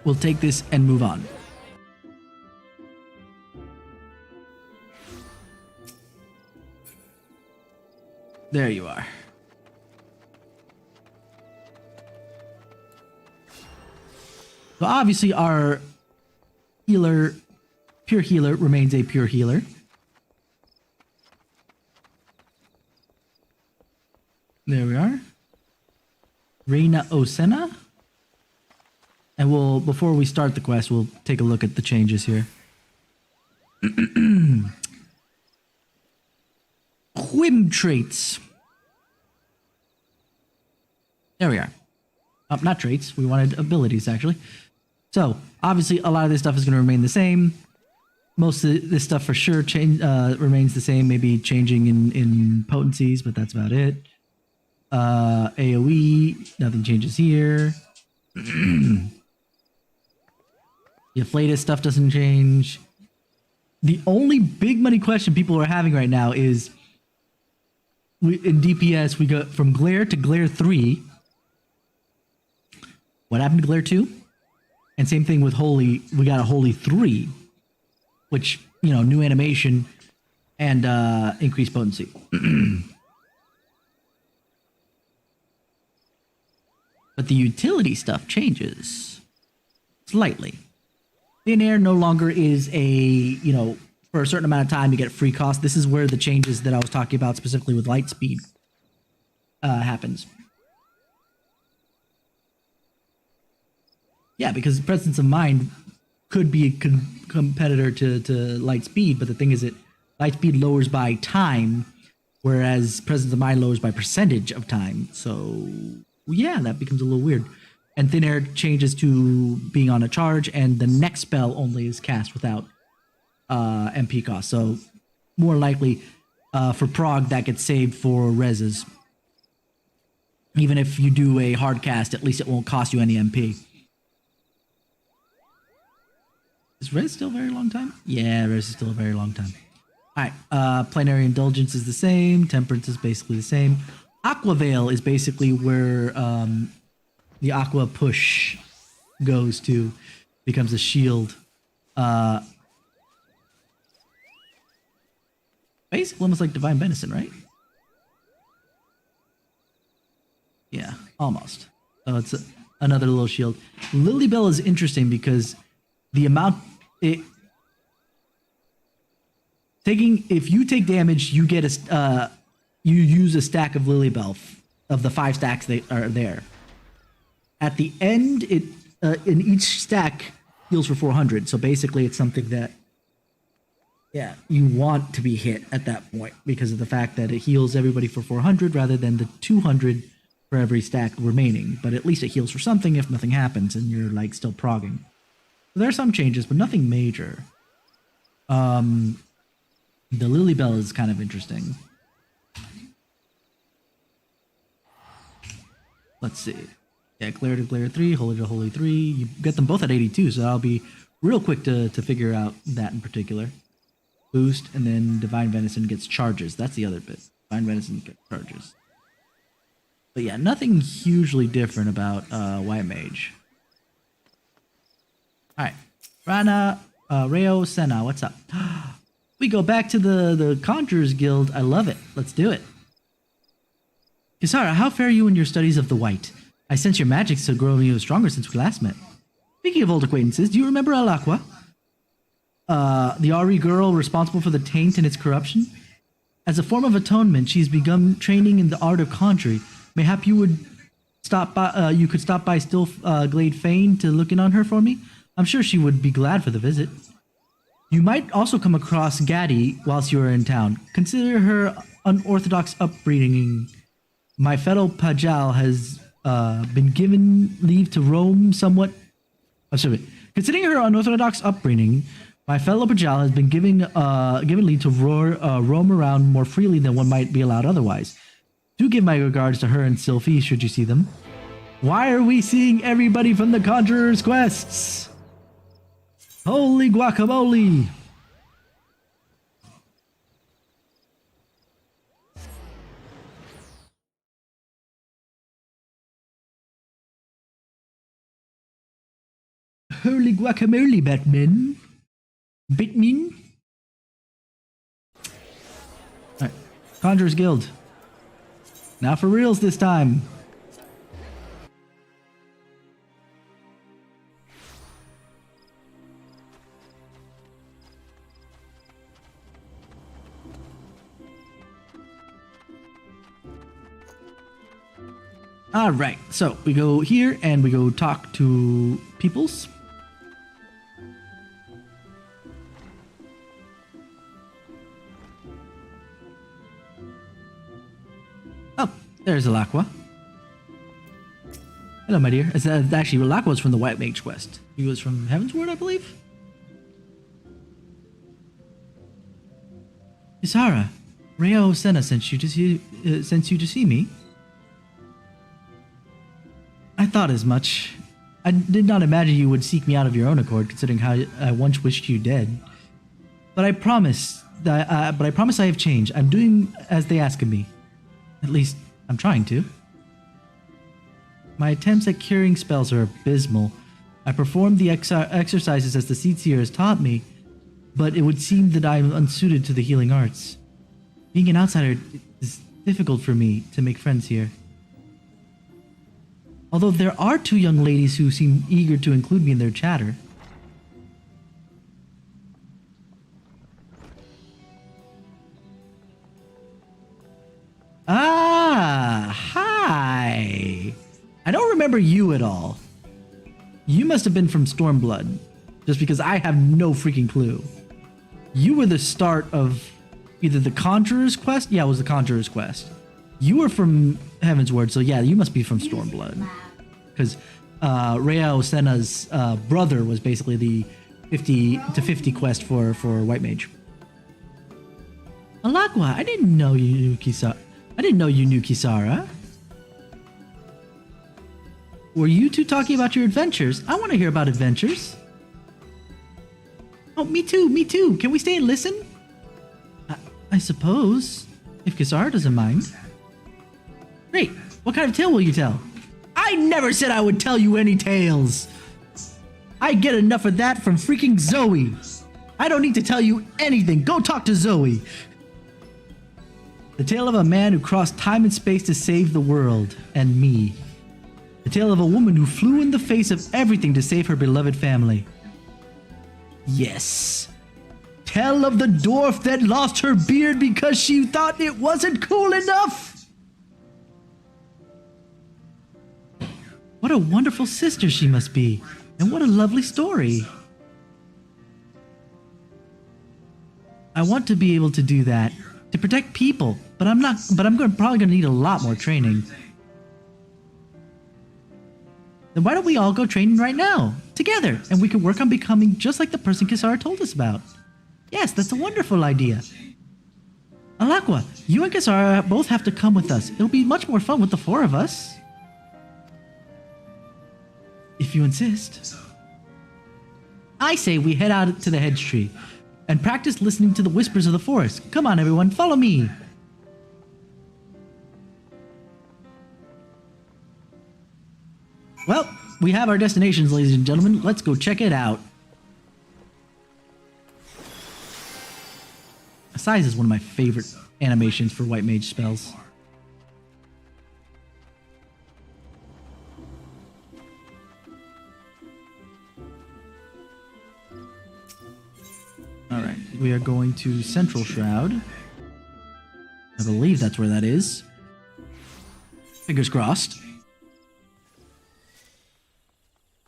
We'll take this and move on. There you are. So obviously our healer, pure healer, remains a pure healer. There we are. Reina Osena. And we'll, before we start the quest, we'll take a look at the changes here. Whim traits. There we are. Not traits. We wanted abilities, actually. So, obviously, a lot of this stuff is going to remain the same. Most of this stuff for sure remains the same. Maybe changing in potencies, but that's about it. AoE, nothing changes here. The Afflatus stuff doesn't change. The only big money question people are having right now is, in DPS, we go from Glare to Glare 3. What happened to Glare 2? And same thing with Holy, we got a Holy 3, which, you know, new animation and increased potency. But the utility stuff changes slightly. Thin Air no longer is a, you know, for a certain amount of time you get free cost. This is where the changes that I was talking about specifically with light speed happens. Yeah, because Presence of Mind could be a competitor to light speed, but the thing is that light speed lowers by time, whereas Presence of Mind lowers by percentage of time. So yeah, that becomes a little weird. And Thin Air changes to being on a charge, and the next spell only is cast without MP cost. So more likely for prog that gets saved for reses. Even if you do a hard cast, at least it won't cost you any MP. Is res still a very long time? Yeah, res is still a very long time. Alright, Plenary Indulgence is the same. Temperance is basically the same. Aqua Veil is basically where the Aqua push goes to, becomes a shield. Basically almost like Divine Benison, right? Yeah, almost. So it's another little shield. Lilybell is interesting because the amount if you take damage, you get a you use a stack of Lilybell of the 5 stacks that are there. At the end, it in each stack heals for 400. So basically, it's something that, yeah, you want to be hit at that point because of the fact that it heals everybody for 400 rather than the 200 for every stack remaining. But at least it heals for something if nothing happens and you're like still progging. So there are some changes, but nothing major. The Lilybell is kind of interesting. Let's see. Yeah, Glare to Glare 3, Holy to Holy 3. You get them both at 82, so that'll be real quick to figure out that in particular. Boost, and then Divine Venison gets charges. That's the other bit. Divine Venison gets charges. But yeah, nothing hugely different about White Mage. Alright. Rana, Reo Senna, what's up? We go back to the Conjurers Guild. I love it. Let's do it. Kisara, how fare you in your studies of the White? I sense your magic's so growing even stronger since we last met. Speaking of old acquaintances, do you remember Alakwa? The Ari girl responsible for the taint and its corruption? As a form of atonement, she's begun training in the art of conjuring. Mayhap you would stop by. You could stop by Still Glade Fane to look in on her for me. I'm sure she would be glad for the visit. You might also come across Gaddy whilst you are in town. Consider her unorthodox upbringing. My fellow Pajal has been given leave to roam somewhat. Considering her unorthodox upbringing, my fellow Pajal has been given leave to roam around more freely than one might be allowed otherwise. Do give my regards to her and Sylphie should you see them. Why are we seeing everybody from the Conjurer's quests? Holy guacamole! Holy guacamole, Batman. Bitmin? Alright. Conjurer's Guild. Now for reals this time. Alright, so we go here and we go talk to peoples. Oh, there's Alakwa. Hello, my dear. Actually, Alakwa was from the White Mage quest. He was from Heavensward, I believe? Isara, Reo Senna sent you to see me. I thought as much. I did not imagine you would seek me out of your own accord, considering how I once wished you dead. But I promise I have changed. I'm doing as they ask of me. At least, I'm trying to. My attempts at curing spells are abysmal. I performed the exercises as the Seedseer has taught me, but it would seem that I am unsuited to the healing arts. Being an outsider is difficult for me to make friends here. Although there are two young ladies who seem eager to include me in their chatter. Ah, hi. I don't remember you at all. You must have been from Stormblood, just because I have no freaking clue. You were the start of either the Conjurer's quest? Yeah, it was the Conjurer's quest. You were from Heavensward, so yeah, you must be from Stormblood. Because Reo Senna's brother was basically the 50 to 50 quest for White Mage. Alakwa, I didn't know you knew Kisara. I didn't know you knew Kisara. Were you two talking about your adventures? I want to hear about adventures. Oh, me too, me too. Can we stay and listen? I suppose, if Kisara doesn't mind. Great. What kind of tale will you tell? I never said I would tell you any tales. I get enough of that from freaking Zoe. I don't need to tell you anything. Go talk to Zoe. The tale of a man who crossed time and space to save the world, and me. The tale of a woman who flew in the face of everything to save her beloved family. Yes. Tell of the dwarf that lost her beard because she thought it wasn't cool enough. What a wonderful sister she must be, and what a lovely story. I want to be able to do that, to protect people, but probably gonna need a lot more training. Then why don't we all go training right now, together, and we can work on becoming just like the person Kisara told us about. Yes, that's a wonderful idea. Alakwa, you and Kisara both have to come with us. It'll be much more fun with the four of us. If you insist. I say we head out to the hedge tree and practice listening to the whispers of the forest. Come on, everyone, follow me. Well, we have our destinations, ladies and gentlemen. Let's go check it out. Size is one of my favorite animations for White Mage spells. Alright, we are going to Central Shroud. I believe that's where that is. Fingers crossed.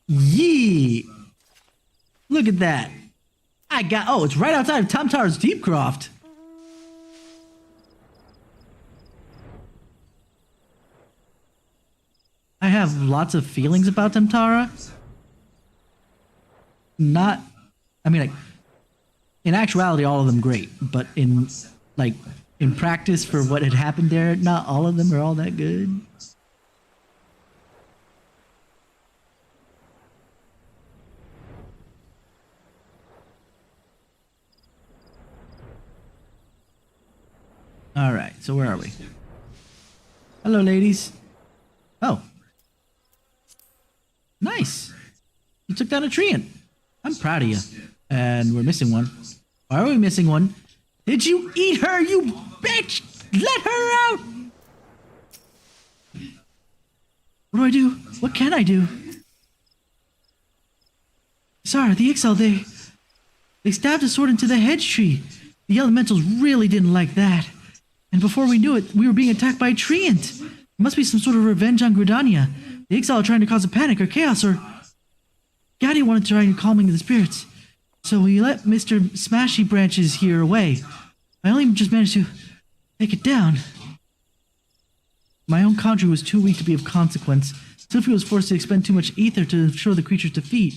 Yee! Look at that. Oh, it's right outside of Tom Tower's Deepcroft. I have lots of feelings about Temtara. Not, I mean, like, in actuality, all of them great, but in practice for what had happened there, not all of them are all that good. Alright, so where are we? Hello, ladies. Oh. Nice. You took down a treant. I'm proud of you. And we're missing one. Why are we missing one? Did you eat her, you bitch? Let her out! What do I do? What can I do? Sorry, the Ixal, they stabbed a sword into the hedge tree. The elementals really didn't like that. And before we knew it, we were being attacked by a treant. It must be some sort of revenge on Gridania. The Ixal are trying to cause a panic or chaos, or... Gaddy wanted to try calming the spirits. So we let Mr. Smashy Branches here away. I only just managed to take it down. My own conjurer was too weak to be of consequence. Sylphie was forced to expend too much ether to ensure the creature's defeat.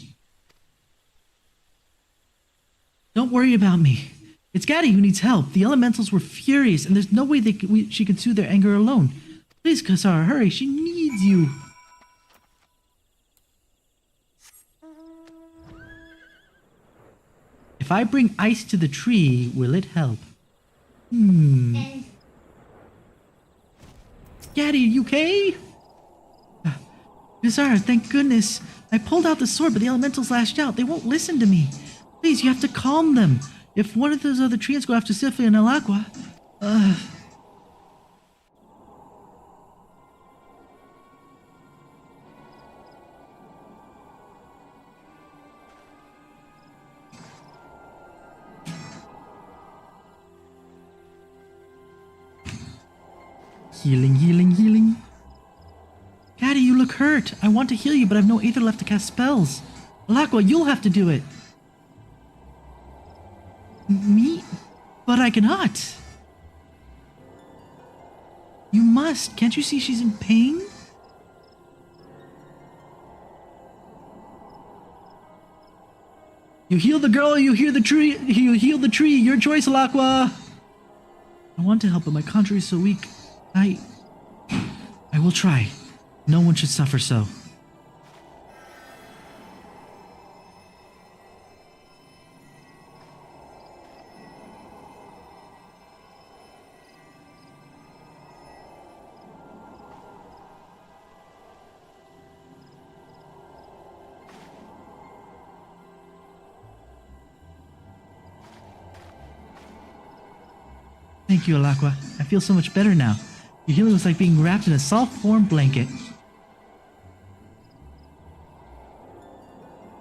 Don't worry about me. It's Gaddy who needs help. The elementals were furious, and there's no way she could soothe their anger alone. Please, Kasara, hurry. She needs you. If I bring ice to the tree, will it help? Gaddy, are you okay? Kasara, thank goodness. I pulled out the sword, but the elementals lashed out. They won't listen to me. Please, you have to calm them. If one of those other treants go after Sylphie and Alaqua... Healing, healing, healing. Gaddy, you look hurt. I want to heal you, but I have no ether left to cast spells. Alaqua, you'll have to do it. Me? But I cannot. You must. Can't you see she's in pain? You heal the girl, you heal the tree, you heal the tree. Your choice, Alaqua. I want to help, but my conjurer is so weak. I will try. No one should suffer so. Thank you, Alaqua. I feel so much better now. Your healing was like being wrapped in a soft, warm blanket.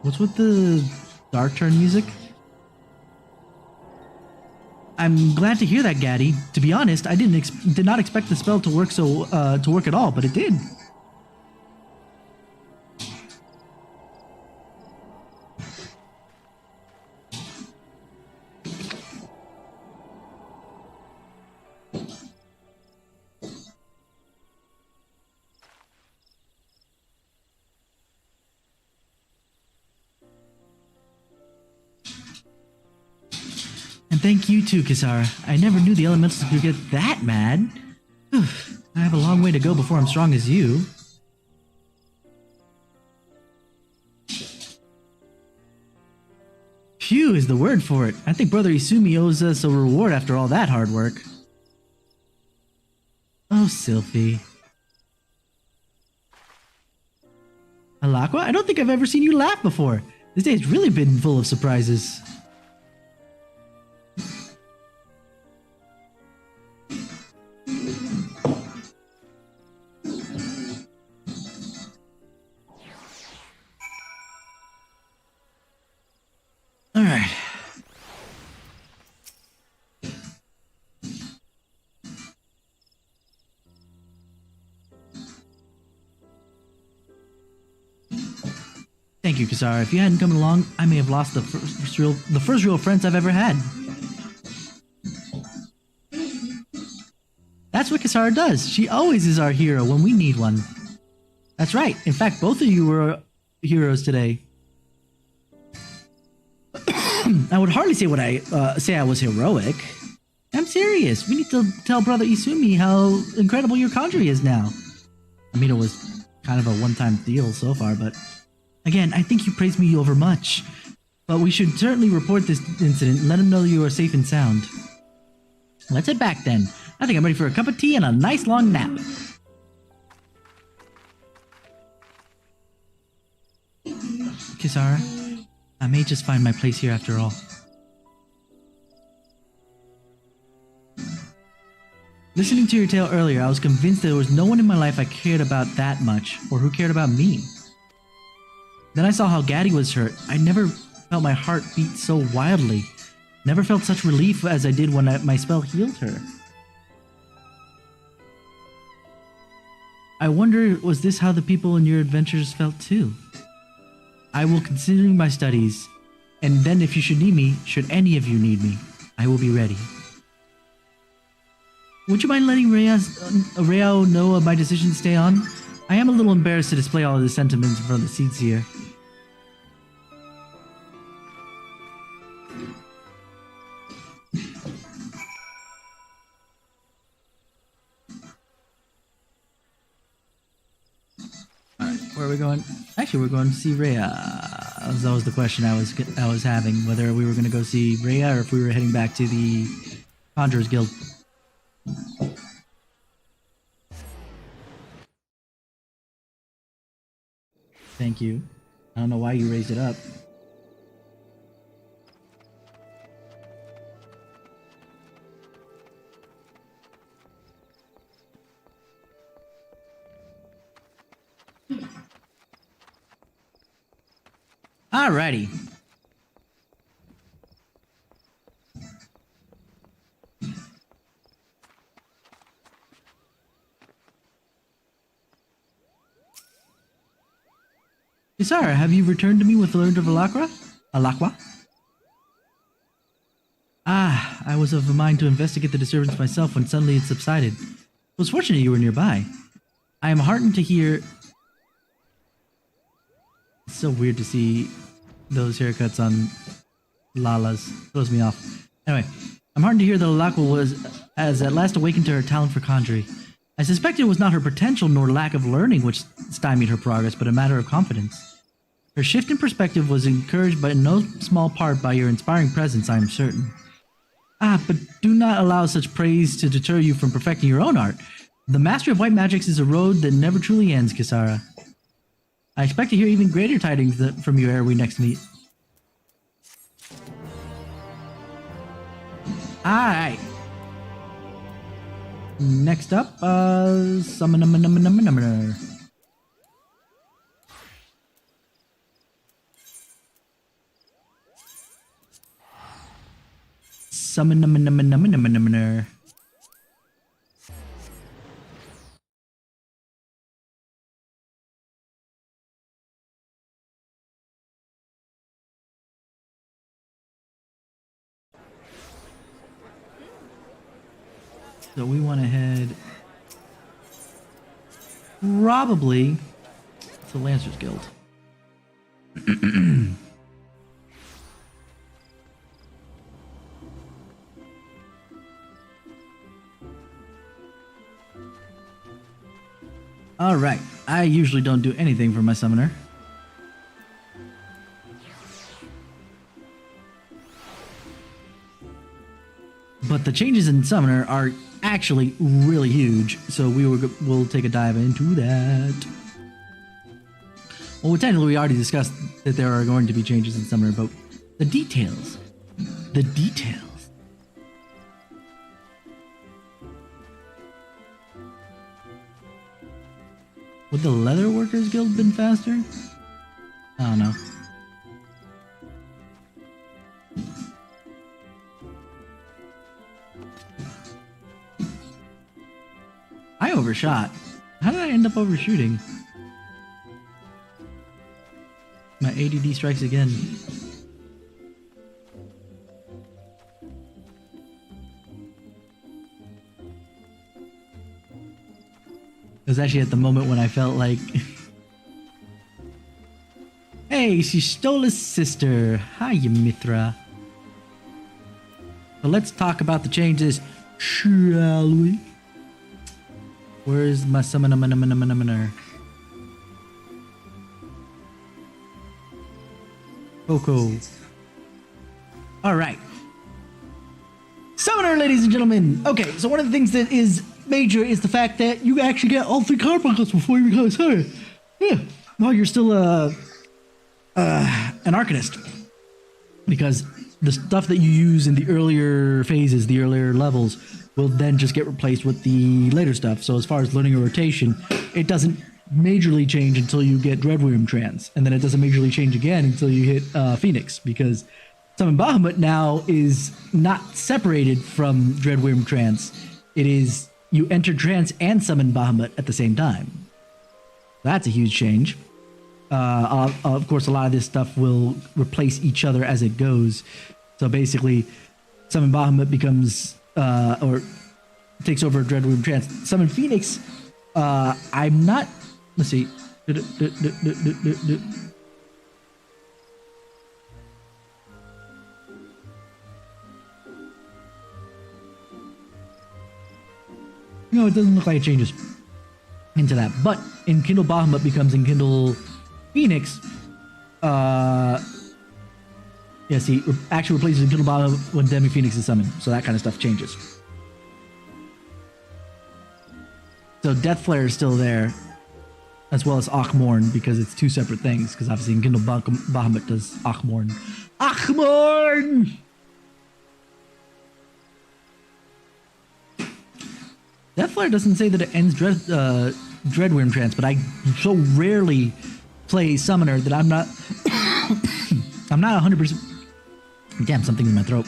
What's with the dark turn music? I'm glad to hear that, Gaddy. To be honest, I did not expect the spell to work at all, but it did. And thank you too, Kisara. I never knew the elementals could get that mad. I have a long way to go before I'm strong as you. Phew is the word for it. I think Brother Isumi owes us a reward after all that hard work. Oh, Sylphie. Alaqua, I don't think I've ever seen you laugh before. This day's really been full of surprises. Alright. Thank you, Kisara. If you hadn't come along, I may have lost the first real friends I've ever had. That's what Kisara does. She always is our hero when we need one. That's right. In fact, both of you were heroes today. I would hardly say I was heroic. I'm serious. We need to tell Brother Isumi how incredible your conjury is now. I mean, it was kind of a one-time deal so far, but again, I think you praised me overmuch. But we should certainly report this incident and let him know you are safe and sound. Let's head back then. I think I'm ready for a cup of tea and a nice long nap. Kisara, I may just find my place here after all. Listening to your tale earlier, I was convinced that there was no one in my life I cared about that much, or who cared about me. Then I saw how Gaddy was hurt. I never felt my heart beat so wildly. Never felt such relief as I did when my spell healed her. I wonder, was this how the people in your adventures felt too? I will continue my studies, and then if you should need me, should any of you need me, I will be ready. Would you mind letting Rao know of my decision to stay on? I am a little embarrassed to display all of the sentiments in front of the seats here. Alright, where are we going? Actually, we're going to see Rhea. That was the question I was having, whether we were going to go see Rhea or if we were heading back to the Conjurers Guild. Thank you. I don't know why you raised it up. Alrighty. Kisara, have you returned to me with the Learned of Alakwa? Ah, I was of a mind to investigate the disturbance myself when suddenly it subsided. It was fortunate you were nearby. I am heartened to hear... It's so weird to see those haircuts on Lala's. Throws me off. Anyway, I'm heartened to hear that Alakwa has at last awakened to her talent for conjuring. I suspect it was not her potential nor lack of learning which stymied her progress, but a matter of confidence. Her shift in perspective was encouraged by no small part by your inspiring presence, I am certain. Ah, but do not allow such praise to deter you from perfecting your own art. The mastery of white magics is a road that never truly ends, Kisara. I expect to hear even greater tidings from you ere we next meet. Alright. Next up, Summoner. Summoner. So we want to head probably to Lancer's Guild. Alright, I usually don't do anything for my summoner. But the changes in summoner are actually really huge, so we'll take a dive into that. Well, technically we already discussed that there are going to be changes in summoner, but the details. Would the Leather Workers Guild been faster? I don't know. I overshot. How did I end up overshooting? My ADD strikes again. It was actually at the moment when I felt like... Hey, she stole his sister. Hiya, Mithra. So let's talk about the changes, shall we? Where's my summoner? Coco. Alright. Summoner, ladies and gentlemen. Okay, so one of the things that is major is the fact that you actually get all 3 carbuncles before you become a summoner. Yeah. Well, you're still an Arcanist. Because the stuff that you use in the earlier phases, the earlier levels, will then just get replaced with the later stuff. So as far as learning a rotation, it doesn't majorly change until you get Dreadwyrm Trance. And then it doesn't majorly change again until you hit Phoenix. Because Summon Bahamut now is not separated from Dreadwyrm Trance. It is, you enter Trance and Summon Bahamut at the same time. That's a huge change. Of course, a lot of this stuff will replace each other as it goes. So basically, Summon Bahamut becomes, or takes over Dreadwyrm Trance. Summon Phoenix, I'm not, let's see. No, it doesn't look like it changes into that. But Enkindle Bahamut becomes Enkindle Phoenix. Yeah, see, actually replaces Enkindle Bahamut when Demi Phoenix is summoned. So that kind of stuff changes. So Death Flare is still there, as well as Achmorn, because it's 2 separate things. Because obviously Enkindle Bahamut does Achmorn. Achmorn! Death Flare doesn't say that it ends Dreadwyrm Trance, but I so rarely play Summoner that I'm not... I'm not 100%... Damn, something in my throat.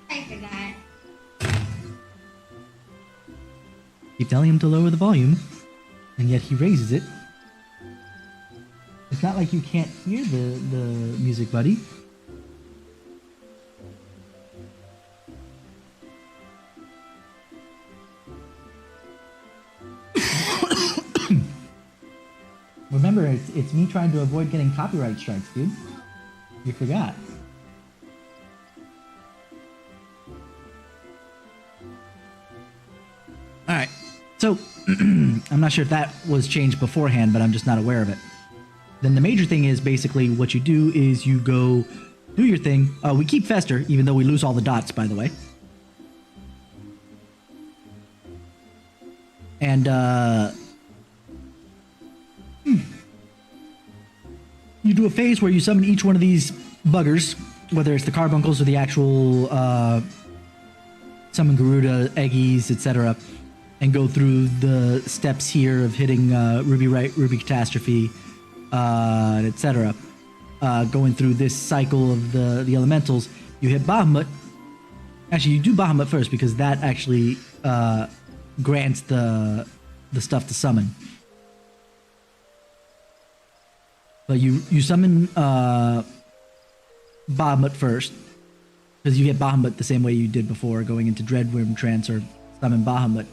I forgot. Keep telling him to lower the volume, and yet he raises it. It's not like you can't hear the music, buddy. Remember, it's me trying to avoid getting copyright strikes, dude. You forgot. Alright, so I'm not sure if that was changed beforehand, but I'm just not aware of it. Then the major thing is basically what you do is you go do your thing. We keep Fester, even though we lose all the dots, by the way. And you do a phase where you summon each one of these buggers, whether it's the carbuncles or the actual summon Garuda, Eggies, etc., and go through the steps here of hitting Ruby Right, Ruby Catastrophe, etc. Going through this cycle of the elementals, you hit Bahamut. Actually, you do Bahamut first because that actually grants the stuff to summon. But you summon Bahamut first because you get Bahamut the same way you did before, going into Dreadwyrm Trance or summon Bahamut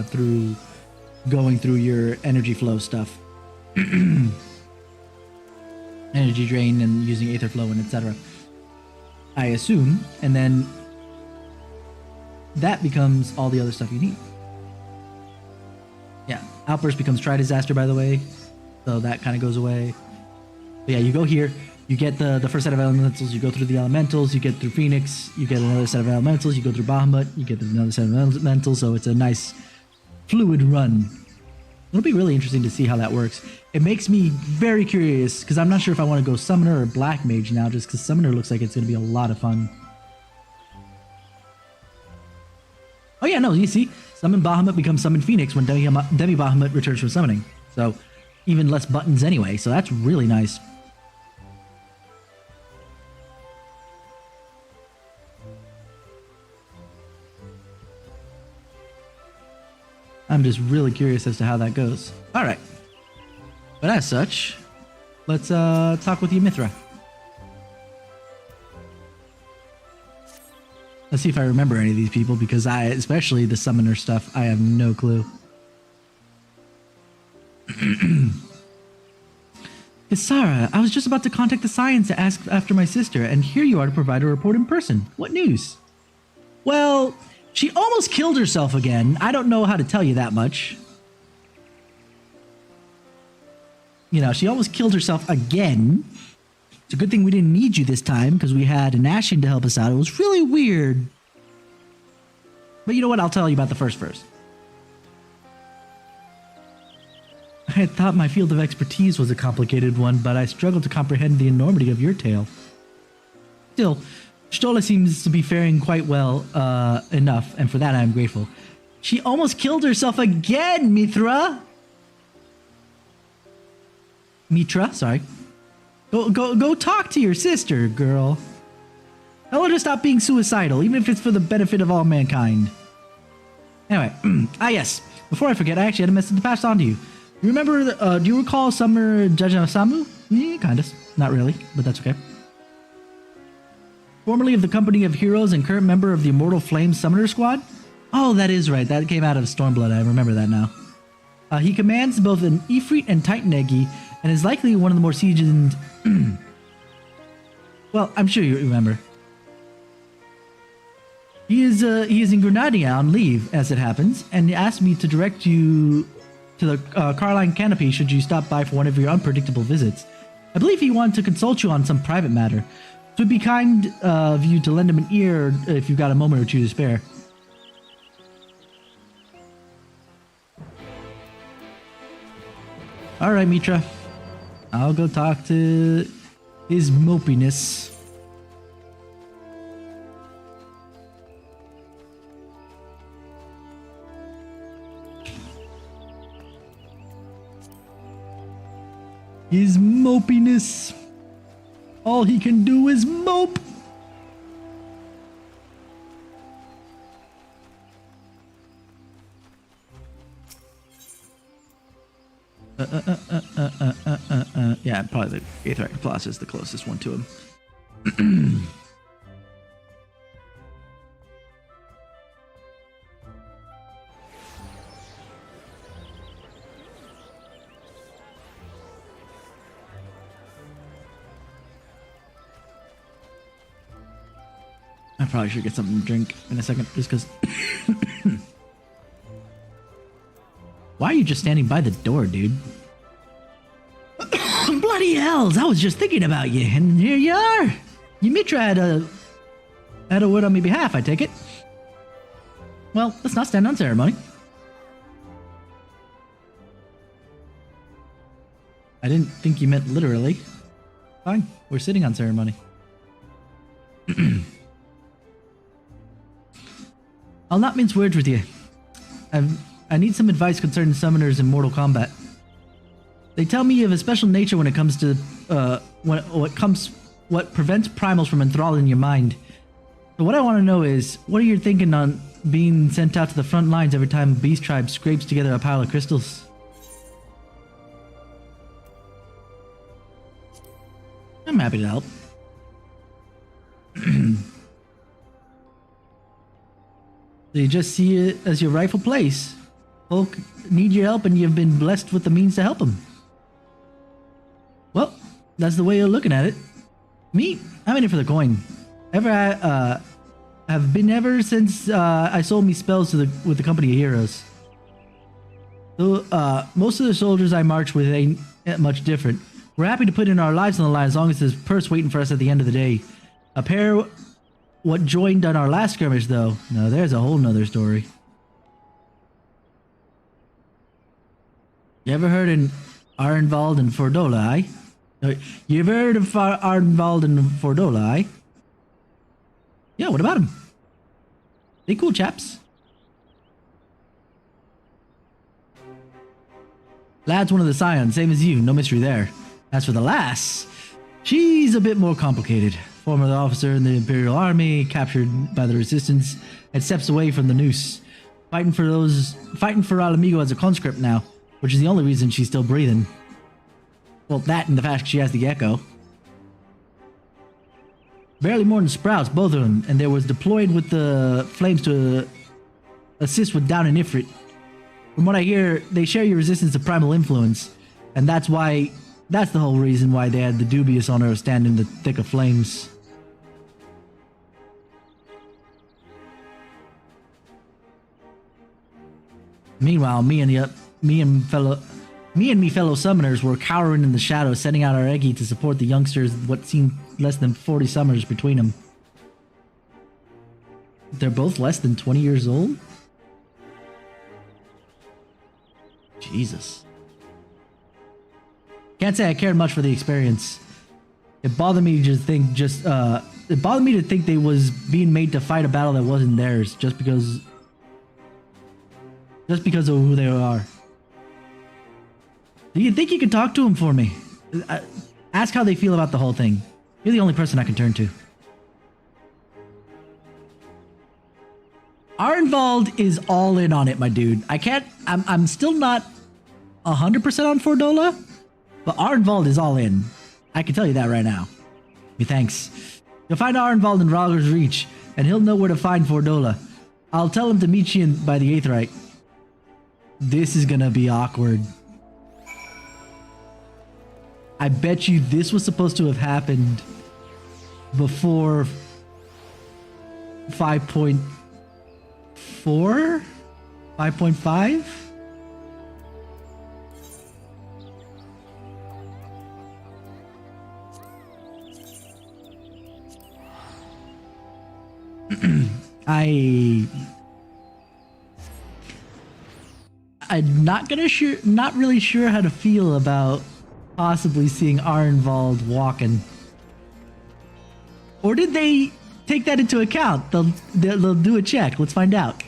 through going through your energy flow stuff. Energy drain and using Aether Flow and etc. I assume, and then that becomes all the other stuff you need. Yeah, Outburst becomes Tri-Disaster, by the way, so that kind of goes away. But yeah, you go here, you get the first set of elementals, you go through the elementals, you get through Phoenix, you get another set of elementals, you go through Bahamut, you get another set of elementals, so it's a nice fluid run. It'll be really interesting to see how that works. It makes me very curious, because I'm not sure if I want to go Summoner or Black Mage now, just because Summoner looks like it's going to be a lot of fun. Oh yeah, no, you see, Summon Bahamut becomes Summon Phoenix when Demi Bahamut returns from summoning. So, even less buttons anyway, so that's really nice. I'm just really curious as to how that goes. All right. But as such, let's talk with Ymithra. Let's see if I remember any of these people, because especially the summoner stuff, I have no clue. Isara, I was just about to contact the Science to ask after my sister, and here you are to provide a report in person. What news? Well, she almost killed herself again. I don't know how to tell you that much. You know, she almost killed herself again. It's a good thing we didn't need you this time, because we had an Ashen to help us out. It was really weird. But you know what? I'll tell you about the first. I had thought my field of expertise was a complicated one, but I struggled to comprehend the enormity of your tale. Still, Stola seems to be faring quite well enough, and for that I am grateful. She almost killed herself again, Mitra! Mitra, sorry. Go talk to your sister, girl. Tell her to stop being suicidal, even if it's for the benefit of all mankind. Anyway, yes. Before I forget, I actually had a message to pass on to you. You remember, do you recall Summer Jajasamu? Yeah, kinda. Not really, but that's okay. Formerly of the Company of Heroes and current member of the Immortal Flame Summoner Squad? Oh, that is right. That came out of Stormblood. I remember that now. He commands both an Ifrit and Titan Eggy, and is likely one of the more seasoned... Well, I'm sure you remember. He is in Grenadier on leave, as it happens, and asked me to direct you to the Carline Canopy should you stop by for one of your unpredictable visits. I believe he wanted to consult you on some private matter. It would be kind of you to lend him an ear if you've got a moment or two to spare. Alright, Mitra. I'll go talk to his mopiness. His mopiness. All he can do is mope. Yeah, probably the Aetherite Plus is the closest one to him. I probably should get something to drink in a second, just because... Why are you just standing by the door, dude? Bloody hells! I was just thinking about you, and here you are! Ymithra had a word on my behalf, I take it. Well, let's not stand on ceremony. I didn't think you meant literally. Fine, we're sitting on ceremony. I'll not mince words with you. I need some advice concerning summoners in Mortal Kombat. They tell me you have a special nature when it comes to what prevents primals from enthralling your mind. So what I want to know is, what are you thinking on being sent out to the front lines every time a beast tribe scrapes together a pile of crystals? I'm happy to help. So you just see it as your rightful place. Folk need your help and you've been blessed with the means to help them. Well, that's the way you're looking at it. Me, I'm in it for the coin. Have been ever since I sold me spells with the Company of Heroes. So, most of the soldiers I march with ain't much different. We're happy to put in our lives on the line as long as there's purse waiting for us at the end of the day. A pair what joined on our last skirmish, though. No, there's a whole nother story. You ever heard of Arnvald and Fordola, eh? You ever heard of Arnvald and Fordola, eh? Yeah, what about them? They cool chaps. Lad's one of the Scions, same as you, no mystery there. As for the lass, she's a bit more complicated. Former officer in the Imperial Army, captured by the Resistance, and steps away from the noose. fighting for Alamigo as a conscript now, which is the only reason she's still breathing. Well, that and the fact she has the echo. Barely more than Sprouts, both of them, and they was deployed with the flames to assist with down and Ifrit. From what I hear, they share your resistance to primal influence, and that's the whole reason why they had the dubious honor of standing in the thick of flames. Meanwhile, me and fellow summoners were cowering in the shadows, sending out our Eggy to support the youngsters what seemed less than 40 summers between them. They're both less than 20 years old? Jesus. Can't say I cared much for the experience. It bothered me to think they was being made to fight a battle that wasn't theirs just because of who they are. Do you think you could talk to them for me? Ask how they feel about the whole thing. You're the only person I can turn to. Arnvald is all in on it, my dude. I'm still not 100% on Fordola, but Arnvald is all in. I can tell you that right now. Thanks. You'll find Arnvald in Ralger's Reach, and he'll know where to find Fordola. I'll tell him to meet you by the Aetheryte. This is gonna be awkward. I bet you this was supposed to have happened before 5.4? 5.5? I'm not really sure how to feel about possibly seeing Arnvald walking. Or did they take that into account? They'll do a check. Let's find out.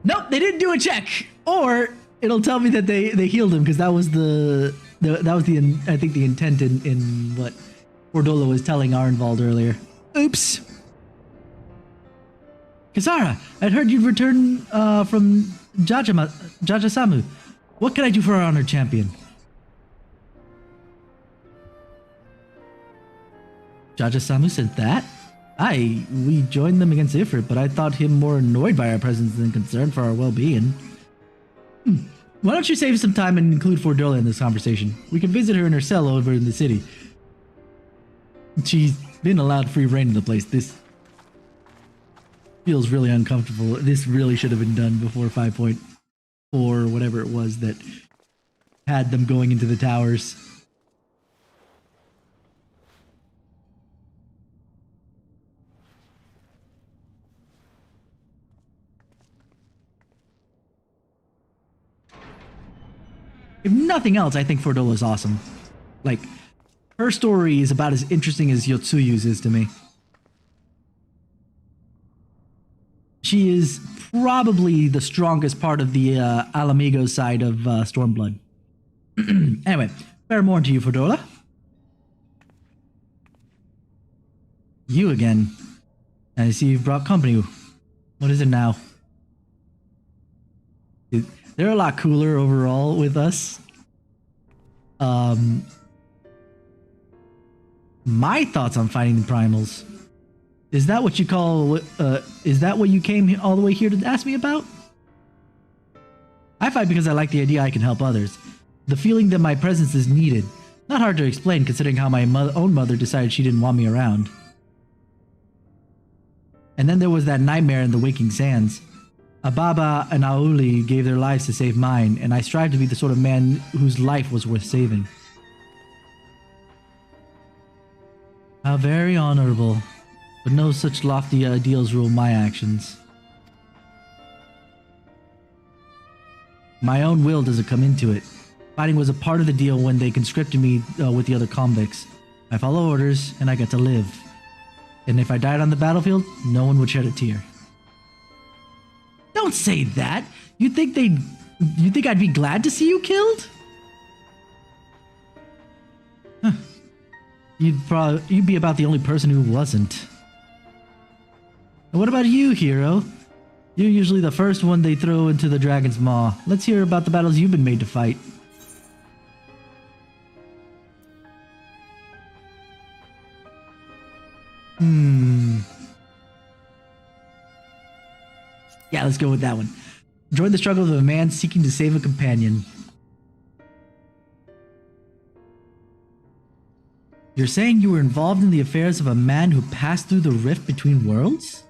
Nope, they didn't do a check. Or it'll tell me that they healed him because that was the I think the intent in what Fordola was telling Arnvald earlier. Oops. Kisara, I'd heard you'd return from Jajasamu. What can I do for our honored champion? Jajasamu said that? We joined them against Ifrit, but I thought him more annoyed by our presence than concerned for our well-being. Why don't you save some time and include Fordola in this conversation? We can visit her in her cell over in the city. She's been allowed free reign in the place. This feels really uncomfortable. This really should have been done before 5.4 or whatever it was that had them going into the towers. If nothing else, I think Fordola is awesome. Like, her story is about as interesting as Yotsuyu's is to me. She is probably the strongest part of the Alamigo side of Stormblood. Anyway, fair morn to you, Fordola. You again. I see you've brought company. What is it now? They're a lot cooler overall with us. My thoughts on fighting the primals. Is that what you call, is that what you came all the way here to ask me about? I fight because I like the idea I can help others. The feeling that my presence is needed. Not hard to explain considering how my own mother decided she didn't want me around. And then there was that nightmare in the Waking Sands. Ababa and Auli gave their lives to save mine, and I strive to be the sort of man whose life was worth saving. How very honorable, but no such lofty ideals rule my actions. My own will doesn't come into it. Fighting was a part of the deal when they conscripted me with the other convicts. I follow orders, and I get to live. And if I died on the battlefield, no one would shed a tear. Don't say that! You'd think they'd You think I'd be glad to see you killed? Huh. You'd be about the only person who wasn't. And what about you, hero? You're usually the first one they throw into the dragon's maw. Let's hear about the battles you've been made to fight. Yeah, let's go with that one. Join the struggle of a man seeking to save a companion. You're saying you were involved in the affairs of a man who passed through the rift between worlds?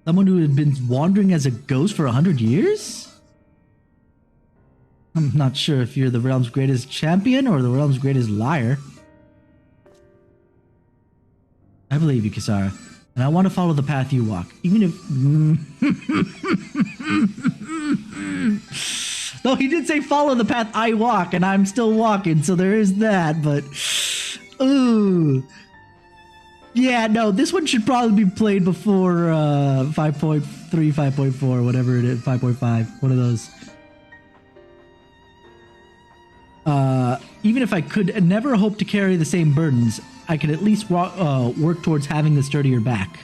Someone who had been wandering as a ghost for 100 years? I'm not sure if you're the realm's greatest champion or the realm's greatest liar. I believe you, Kisara, and I want to follow the path you walk, even if... Though he did say follow the path I walk, and I'm still walking, so there is that, but... Ooh. Yeah, no, this one should probably be played before 5.3, 5.4, whatever it is, 5.5, one of those. Even if I could never hope to carry the same burdens, I could at least work towards having a sturdier back.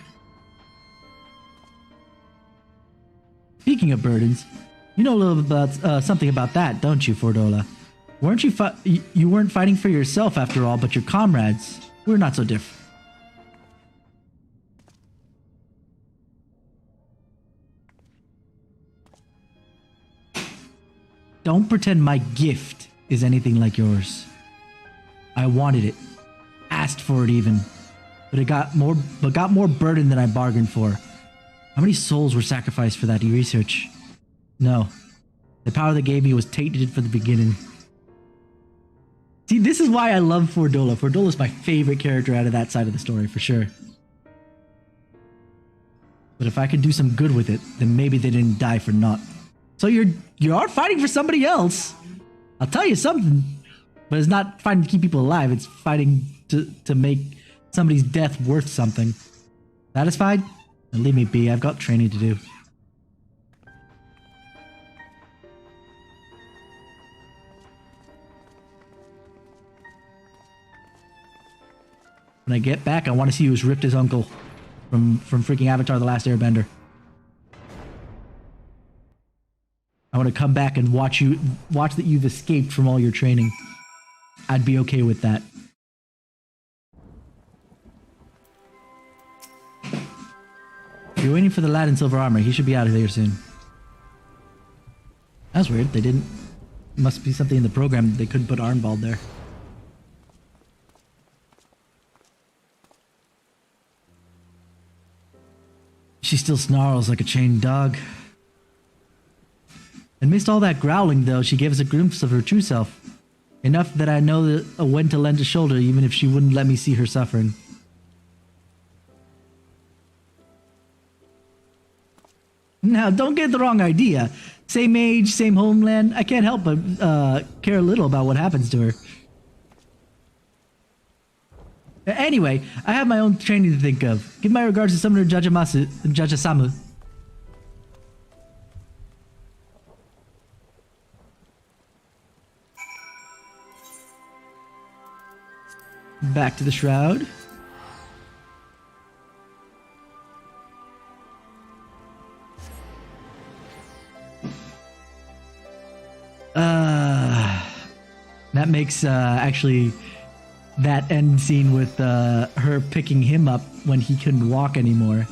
Speaking of burdens, you know a little about something about that, don't you, Fordola? Weren't you weren't fighting for yourself after all, but your comrades. We're not so different. Don't pretend my gift is anything like yours. I wanted it. Asked for it even. But got more burden than I bargained for. How many souls were sacrificed for that research? No. The power they gave me was tainted from the beginning. See, this is why I love Fordola. Fordola is my favorite character out of that side of the story, for sure. But if I could do some good with it, then maybe they didn't die for naught. So you are fighting for somebody else. I'll tell you something. But it's not fighting to keep people alive. It's fighting to make somebody's death worth something. Satisfied? Now leave me be. I've got training to do. When I get back, I want to see who's ripped his uncle from freaking Avatar: The Last Airbender. I want to come back and watch that you've escaped from all your training. I'd be okay with that. You're waiting for the lad in silver armor. He should be out of here soon. That's weird. They didn't... Must be something in the program. They couldn't put Arnbald there. She still snarls like a chained dog. Amidst all that growling, though, she gave us a glimpse of her true self. Enough that I know when to lend a shoulder, even if she wouldn't let me see her suffering. Now, don't get the wrong idea. Same age, same homeland. I can't help but care a little about what happens to her. Anyway, I have my own training to think of. Give my regards to Summoner Jajasamu. Back to the shroud. That makes actually that end scene with her picking him up when he couldn't walk anymore,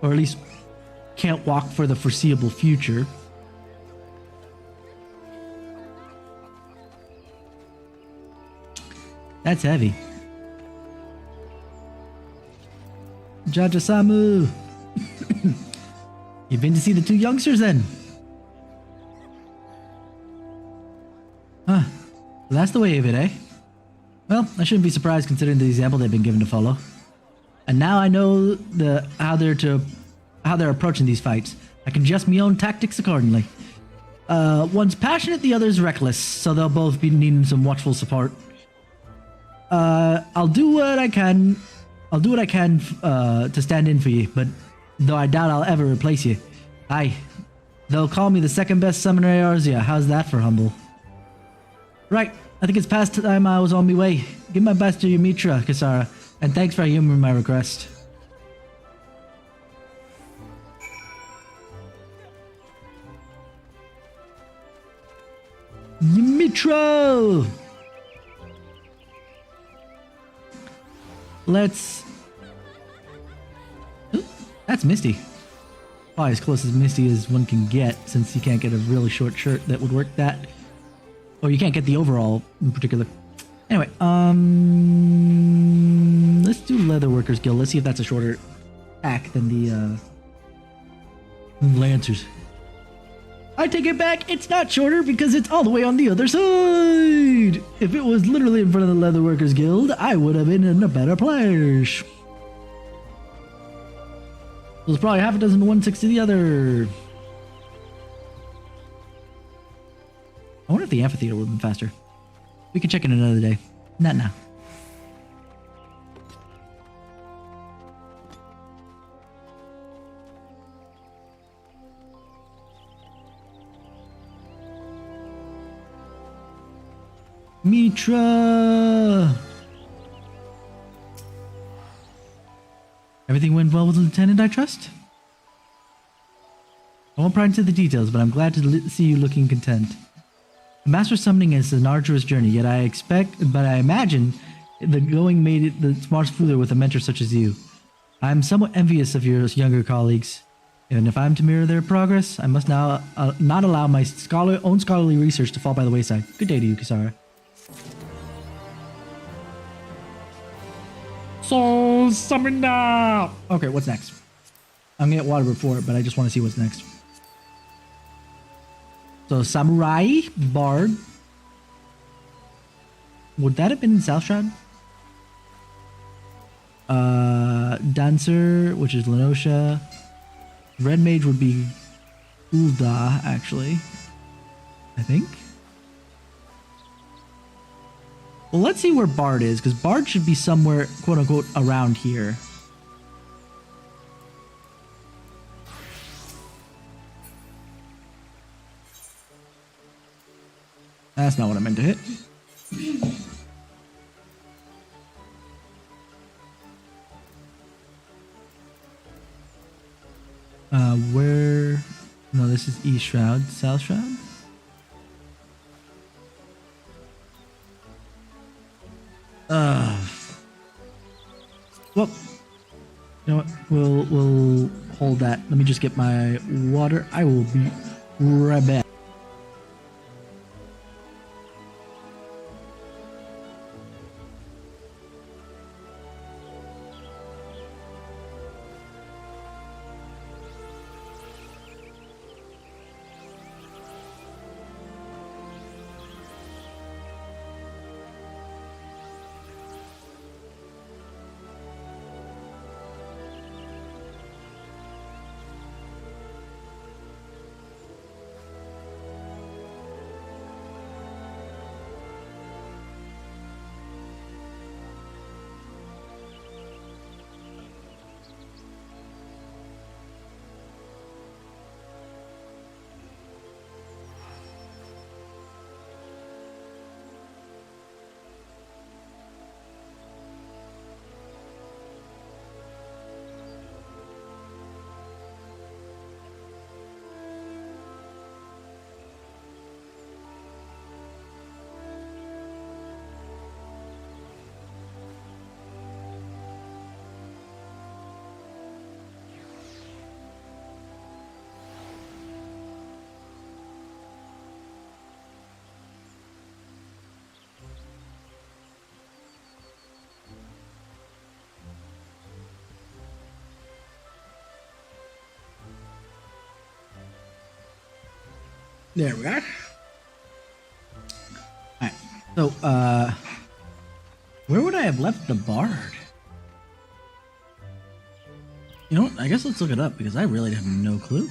or at least can't walk for the foreseeable future. That's heavy. Jajasamu! You've been to see the two youngsters then? Huh. Well, that's the way of it, eh? Well, I shouldn't be surprised considering the example they've been given to follow. And now I know how they're approaching these fights. I can adjust my own tactics accordingly. One's passionate, the other's reckless, so they'll both be needing some watchful support. I'll do what I can. I'll do what I can to stand in for you, but though I doubt I'll ever replace you. Aye, They'll call me the second best summoner Eorzea. How's that for humble? Right, I think it's past time I was on my way. Give my best to Ymitra, Kisara, and thanks for humoring my request. Ymitra! Let's... Ooh, that's Misty. Probably as close as Misty as one can get, since you can't get a really short shirt that would work that. Or you can't get the overall in particular. Anyway, let's do Leatherworkers Guild. Let's see if that's a shorter pack than the Lancers. I take it back, it's not shorter because it's all the way on the other side! If it was literally in front of the Leatherworkers Guild, I would have been in a better place. There's probably half a dozen to 1/6 to the other. I wonder if the amphitheater would have been faster. We can check it another day. Not now. Mitra! Everything went well with the lieutenant, I trust? I won't pry into the details, but I'm glad to see you looking content. The master summoning is an arduous journey, yet I imagine the going made it the smartest ruler with a mentor such as you. I'm somewhat envious of your younger colleagues, and if I'm to mirror their progress, I must now not allow my own scholarly research to fall by the wayside. Good day to you, Kisara. Soul summon now! Okay, what's next? I'm gonna get water before it, but I just want to see what's next. So, Samurai, Bard. Would that have been South Shroud? Dancer, which is Lenosha. Red Mage would be Ulda, actually. I think. Well, let's see where Bard is, because Bard should be somewhere, quote-unquote, around here. That's not what I meant to hit. Where... No, this is East Shroud. South Shroud? Well, you know what? We'll hold that. Let me just get my water. I will be right back. There we are. Alright, so, where would I have left the Bard? You know what, I guess let's look it up, because I really have no clue.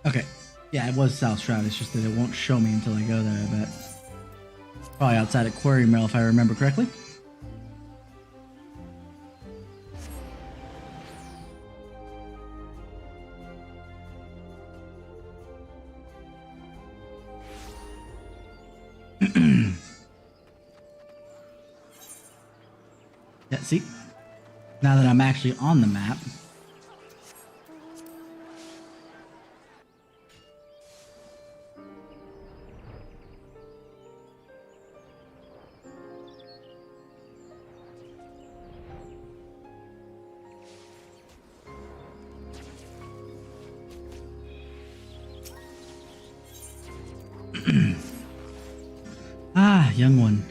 Okay. Yeah, it was South Shroud. It's just that it won't show me until I go there, I bet. Probably outside at Quarry Mill, if I remember correctly. Yeah, see? Now that I'm actually on the map. Ah, young one.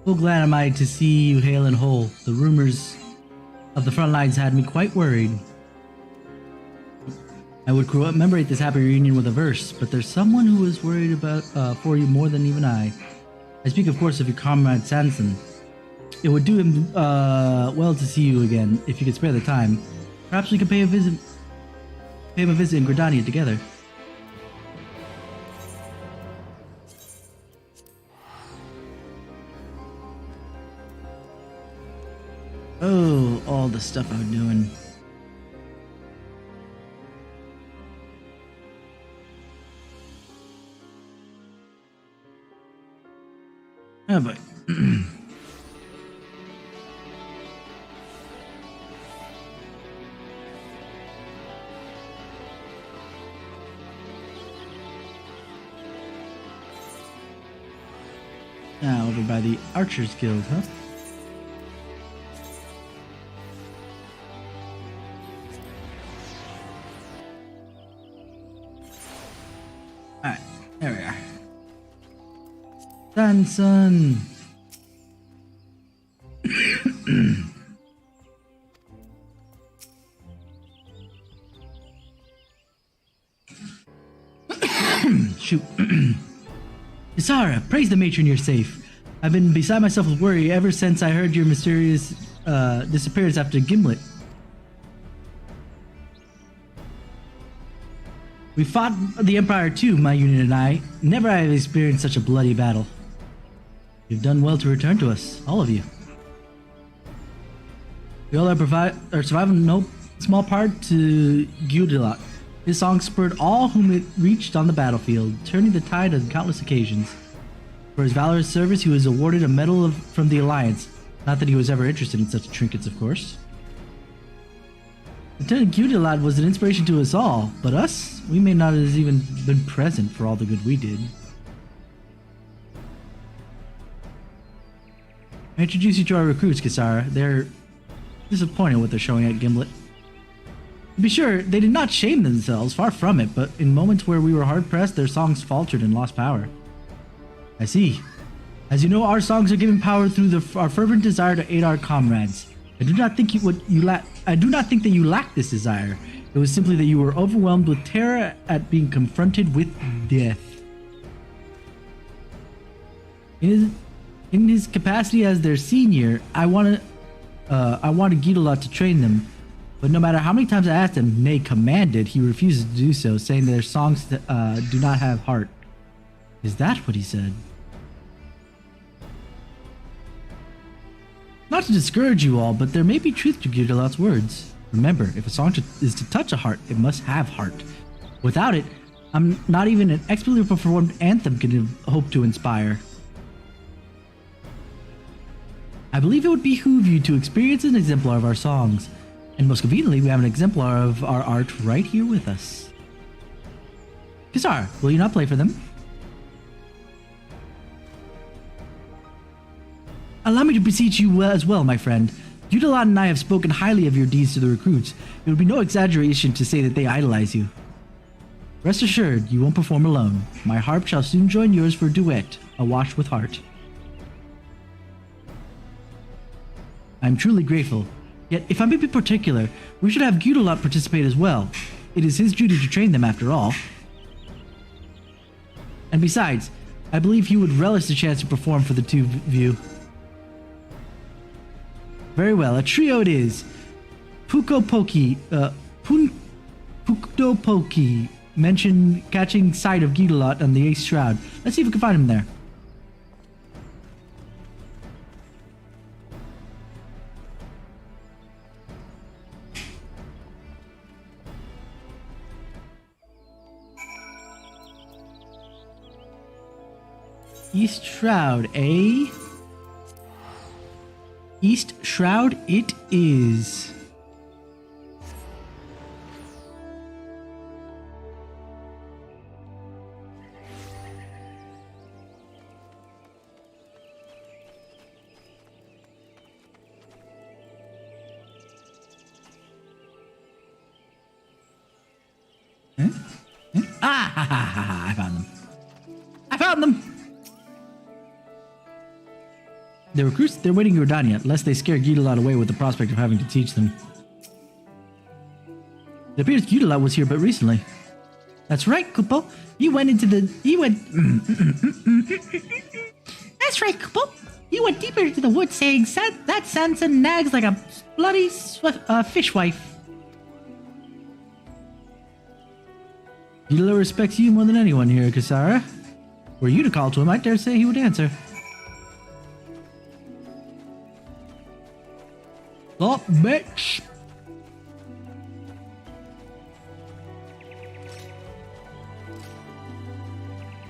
So glad am I to see you hale and whole. The rumors of the front lines had me quite worried. I would commemorate this happy reunion with a verse, but there's someone who is worried about for you more than even I. I speak, of course, of your comrade Sanson. It would do him well to see you again, if you could spare the time. Perhaps we could pay him a visit in Gridania together. Oh, all the stuff I'm doing. Oh boy. Now over by the Archers Guild, huh? Alright, there we are. Sanson! Shoot. Isara, praise the matron you're safe. I've been beside myself with worry ever since I heard your mysterious disappearance after Gimlet. We fought the Empire too, my unit and I. Never have I experienced such a bloody battle. You've done well to return to us, all of you. We all are surviving no small part to Gudelot. His song spurred all whom it reached on the battlefield, turning the tide on countless occasions. For his valorous service, he was awarded a medal from the Alliance. Not that he was ever interested in such trinkets, of course. Lieutenant Gudelot was an inspiration to us all, but us? We may not have even been present for all the good we did. I introduce you to our recruits, Kisara. They're disappointed what they're showing at Gimlet. To be sure, they did not shame themselves, far from it, but in moments where we were hard-pressed, their songs faltered and lost power. I see. As you know, our songs are given power through our fervent desire to aid our comrades. I do not think that you lack this desire. It was simply that you were overwhelmed with terror at being confronted with death. In his capacity as their senior, I wanted Gudelot to train them, but no matter how many times I asked him, nay, commanded, he refuses to do so, saying their songs do not have heart. Is that what he said? Not to discourage you all, but there may be truth to Gudelot's words. Remember, if a song is to touch a heart, it must have heart. Without it, not even an expertly performed anthem can hope to inspire. I believe it would behoove you to experience an exemplar of our songs. And most conveniently, we have an exemplar of our art right here with us. Kisara, will you not play for them? Allow me to beseech you as well, my friend. Gudelot and I have spoken highly of your deeds to the recruits. It would be no exaggeration to say that they idolize you. Rest assured, you won't perform alone. My harp shall soon join yours for a duet, awash with heart. I am truly grateful. Yet, if I may be particular, we should have Gudelot participate as well. It is his duty to train them after all. And besides, I believe he would relish the chance to perform for the two of you. Very well, a trio it is. Pukopoki, Pukdopoki mentioned catching sight of Gidalot on the 8th Shroud. Let's see if we can find him there. East Shroud, eh? East Shroud it is. Huh? Huh? Ah, ha, ha, ha, ha. I found them. I found them! The recruits, they're waiting in Gordania, lest they scare Gidalot away with the prospect of having to teach them. It appears Gidalot was here but recently. That's right, Kupo. You went into the... That's right, Kupo. You went deeper into the woods saying that Sansa nags like a bloody fishwife. Gidalot respects you more than anyone here, Kisara. Were you to call to him, I dare say he would answer. Oh, bitch!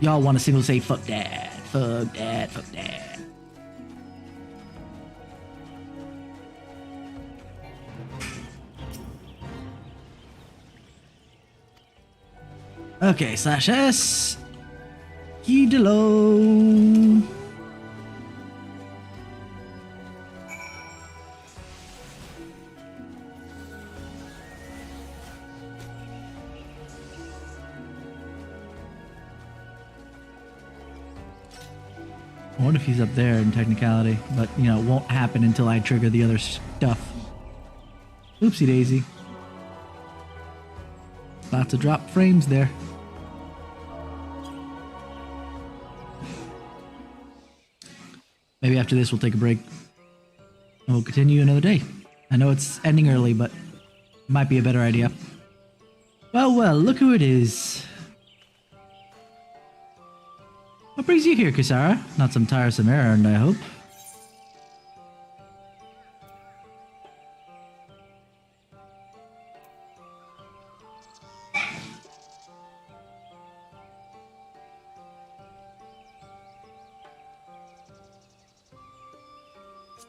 Y'all want a single say, fuck that, fuck that, fuck that. Okay, /S. Gidalot. I wonder if he's up there in technicality, but you know, it won't happen until I trigger the other stuff. Oopsie daisy. Lots of drop frames there. Maybe after this we'll take a break. And we'll continue another day. I know it's ending early, but it might be a better idea. Well, well, look who it is. What brings you here, Kisara? Not some tiresome errand, I hope.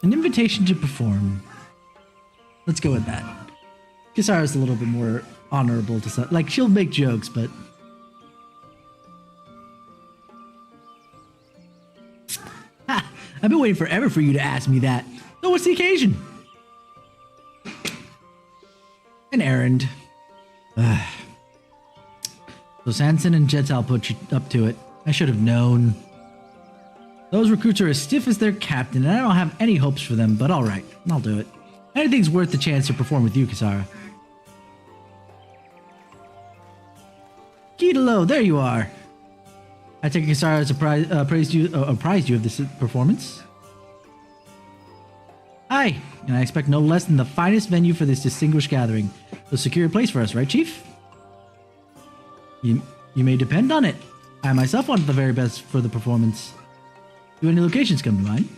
An invitation to perform. Let's go with that. Kisara's a little bit more honorable to some. Like, she'll make jokes, but... Ha! I've been waiting forever for you to ask me that. So what's the occasion? An errand. So Sanson and Jetal put you up to it. I should have known. Those recruits are as stiff as their captain, and I don't have any hopes for them, but alright, I'll do it. Anything's worth the chance to perform with you, Kisara. Gidalot, there you are. I take Kisara as apprised you of this performance. Hi, and I expect no less than the finest venue for this distinguished gathering. So secure a place for us, right, Chief? You may depend on it. I myself wanted the very best for the performance. Do any locations come to mind?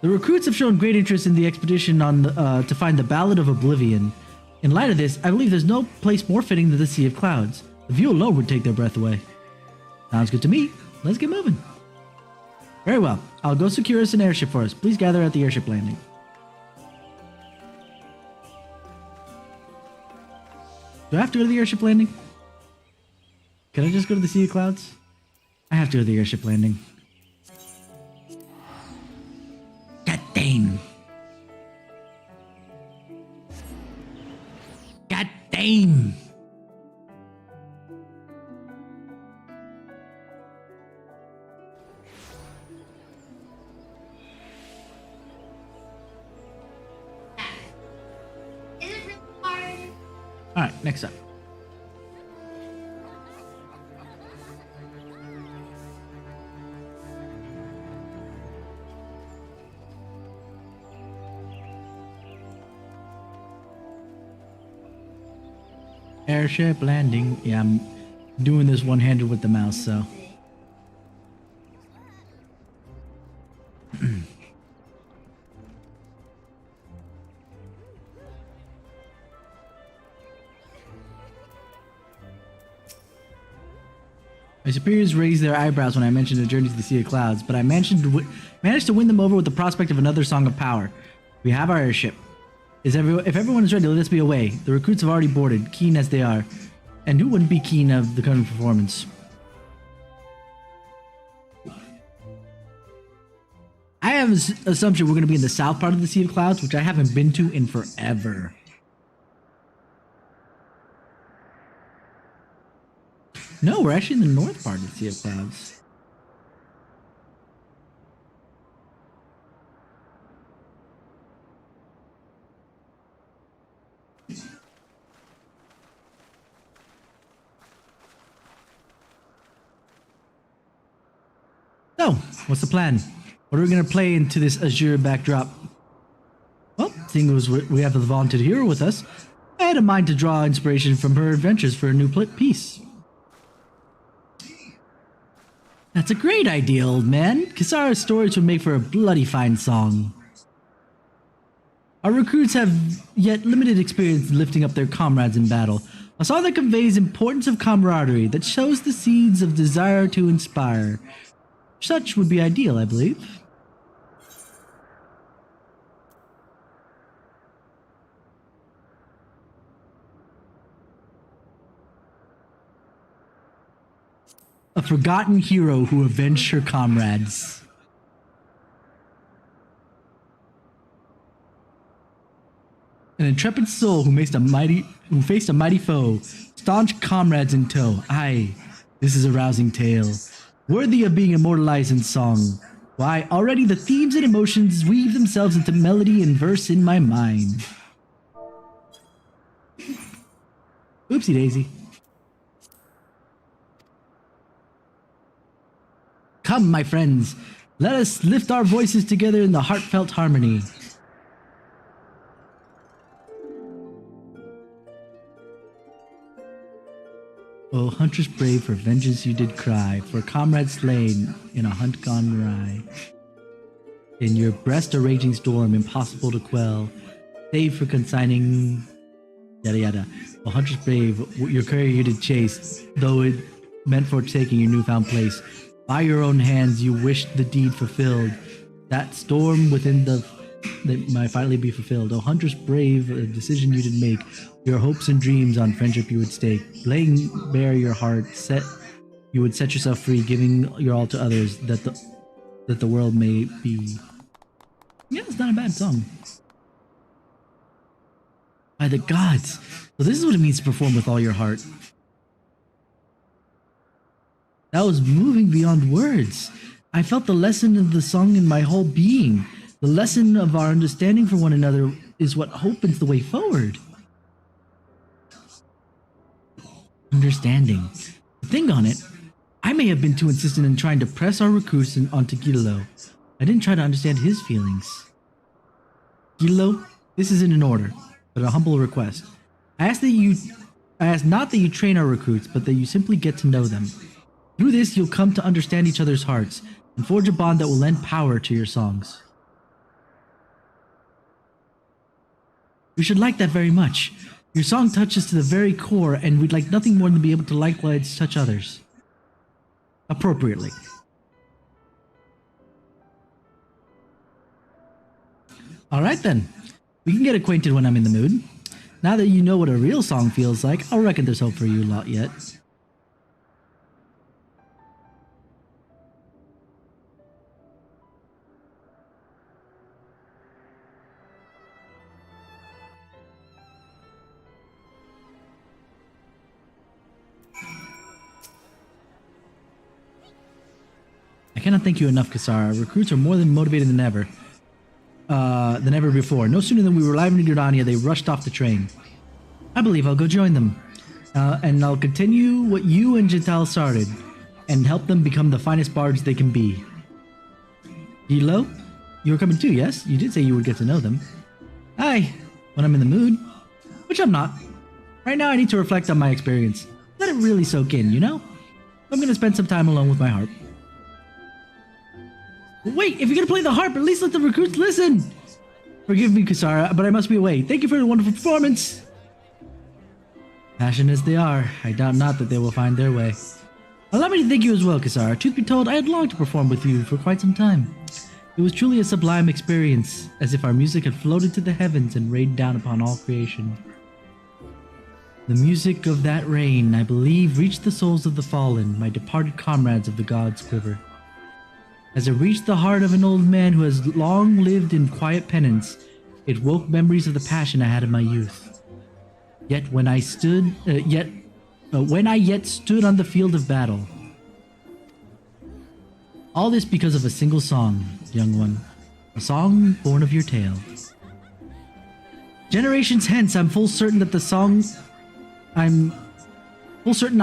The recruits have shown great interest in the expedition on to find the Ballad of Oblivion. In light of this, I believe there's no place more fitting than the Sea of Clouds. The view alone would take their breath away. Sounds good to me. Let's get moving. Very well. I'll go secure us an airship for us. Please gather at the airship landing. Do I have to go to the airship landing? Can I just go to the Sea of Clouds? I have to go to the airship landing. God damn. God damn. Is it really hard? Alright, next up. Airship landing. Yeah, I'm doing this one-handed with the mouse, so. My superiors raised their eyebrows when I mentioned a journey to the Sea of Clouds, but I managed to win them over with the prospect of another Song of Power. We have our airship. If everyone is ready, let us be away. The recruits have already boarded, keen as they are. And who wouldn't be keen of the current performance? I have an assumption we're going to be in the south part of the Sea of Clouds, which I haven't been to in forever. No, we're actually in the north part of the Sea of Clouds. So, what's the plan? What are we going to play into this azure backdrop? Well, seeing as we have the vaunted hero with us, I had a mind to draw inspiration from her adventures for a new piece. That's a great idea, old man. Kisara's stories would make for a bloody fine song. Our recruits have yet limited experience in lifting up their comrades in battle. A song that conveys importance of camaraderie, that shows the seeds of desire to inspire. Such would be ideal, I believe. A forgotten hero who avenged her comrades. An intrepid soul who faced a mighty foe, staunch comrades in tow. Aye, this is a rousing tale, worthy of being immortalized in song. Why, already the themes and emotions weave themselves into melody and verse in my mind. Oopsie daisy. Come, my friends, let us lift our voices together in the heartfelt harmony. Oh, huntress brave, for vengeance you did cry, for comrades slain in a hunt gone awry. In your breast a raging storm, impossible to quell, save for consigning, yada yada. Oh, huntress brave, your courier you did chase, though it meant forsaking your newfound place. By your own hands you wished the deed fulfilled, that storm within that might finally be fulfilled. Oh, huntress brave, a decision you did make, your hopes and dreams on friendship you would stake, laying bare your heart, you would set yourself free, giving your all to others, that the world may be. Yeah, it's not a bad song. By the gods, so this is what it means to perform with all your heart. That was moving beyond words. I felt the lesson of the song in my whole being. The lesson of our understanding for one another is what opens the way forward. Understanding. Think on it. I may have been too insistent in trying to press our recruits onto Gillo. I didn't try to understand his feelings. Gillo, this isn't in order, but a humble request. I ask not that you train our recruits, but that you simply get to know them. Through this, you'll come to understand each other's hearts and forge a bond that will lend power to your songs. We should like that very much. Your song touches to the very core, and we'd like nothing more than to be able to likewise touch others. Appropriately. Alright then. We can get acquainted when I'm in the mood. Now that you know what a real song feels like, I reckon there's hope for you lot yet. I cannot thank you enough, Kisara. Recruits are more than motivated than ever before. No sooner than we were arriving in Urania, they rushed off the train. I believe I'll go join them. And I'll continue what you and Jital started, and help them become the finest bards they can be. Hilo? You were coming too, yes? You did say you would get to know them. Aye, when I'm in the mood. Which I'm not. Right now I need to reflect on my experience. Let it really soak in, you know? I'm gonna spend some time alone with my harp. Wait, if you're gonna play the harp, at least let the recruits listen! Forgive me, Kisara, but I must be away. Thank you for the wonderful performance! Passionate as they are, I doubt not that they will find their way. Allow me to thank you as well, Kisara. Truth be told, I had longed to perform with you for quite some time. It was truly a sublime experience, as if our music had floated to the heavens and rained down upon all creation. The music of that rain, I believe, reached the souls of the fallen, my departed comrades of the gods' quiver. As it reached the heart of an old man who has long lived in quiet penance, it woke memories of the passion I had in my youth. Yet when I stood on the field of battle. All this because of a single song, young one. A song born of your tale. Generations hence, I'm full certain I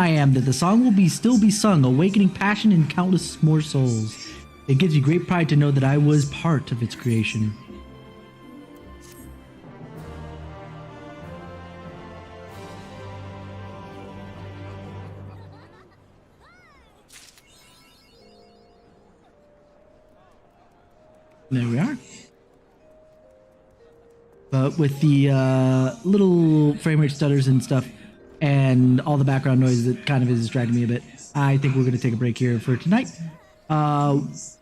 am that the song will still be sung, awakening passion in countless more souls. It gives you great pride to know that I was part of its creation. There we are. But with the little frame rate stutters and stuff, and all the background noise that kind of is distracting me a bit, I think we're going to take a break here for tonight.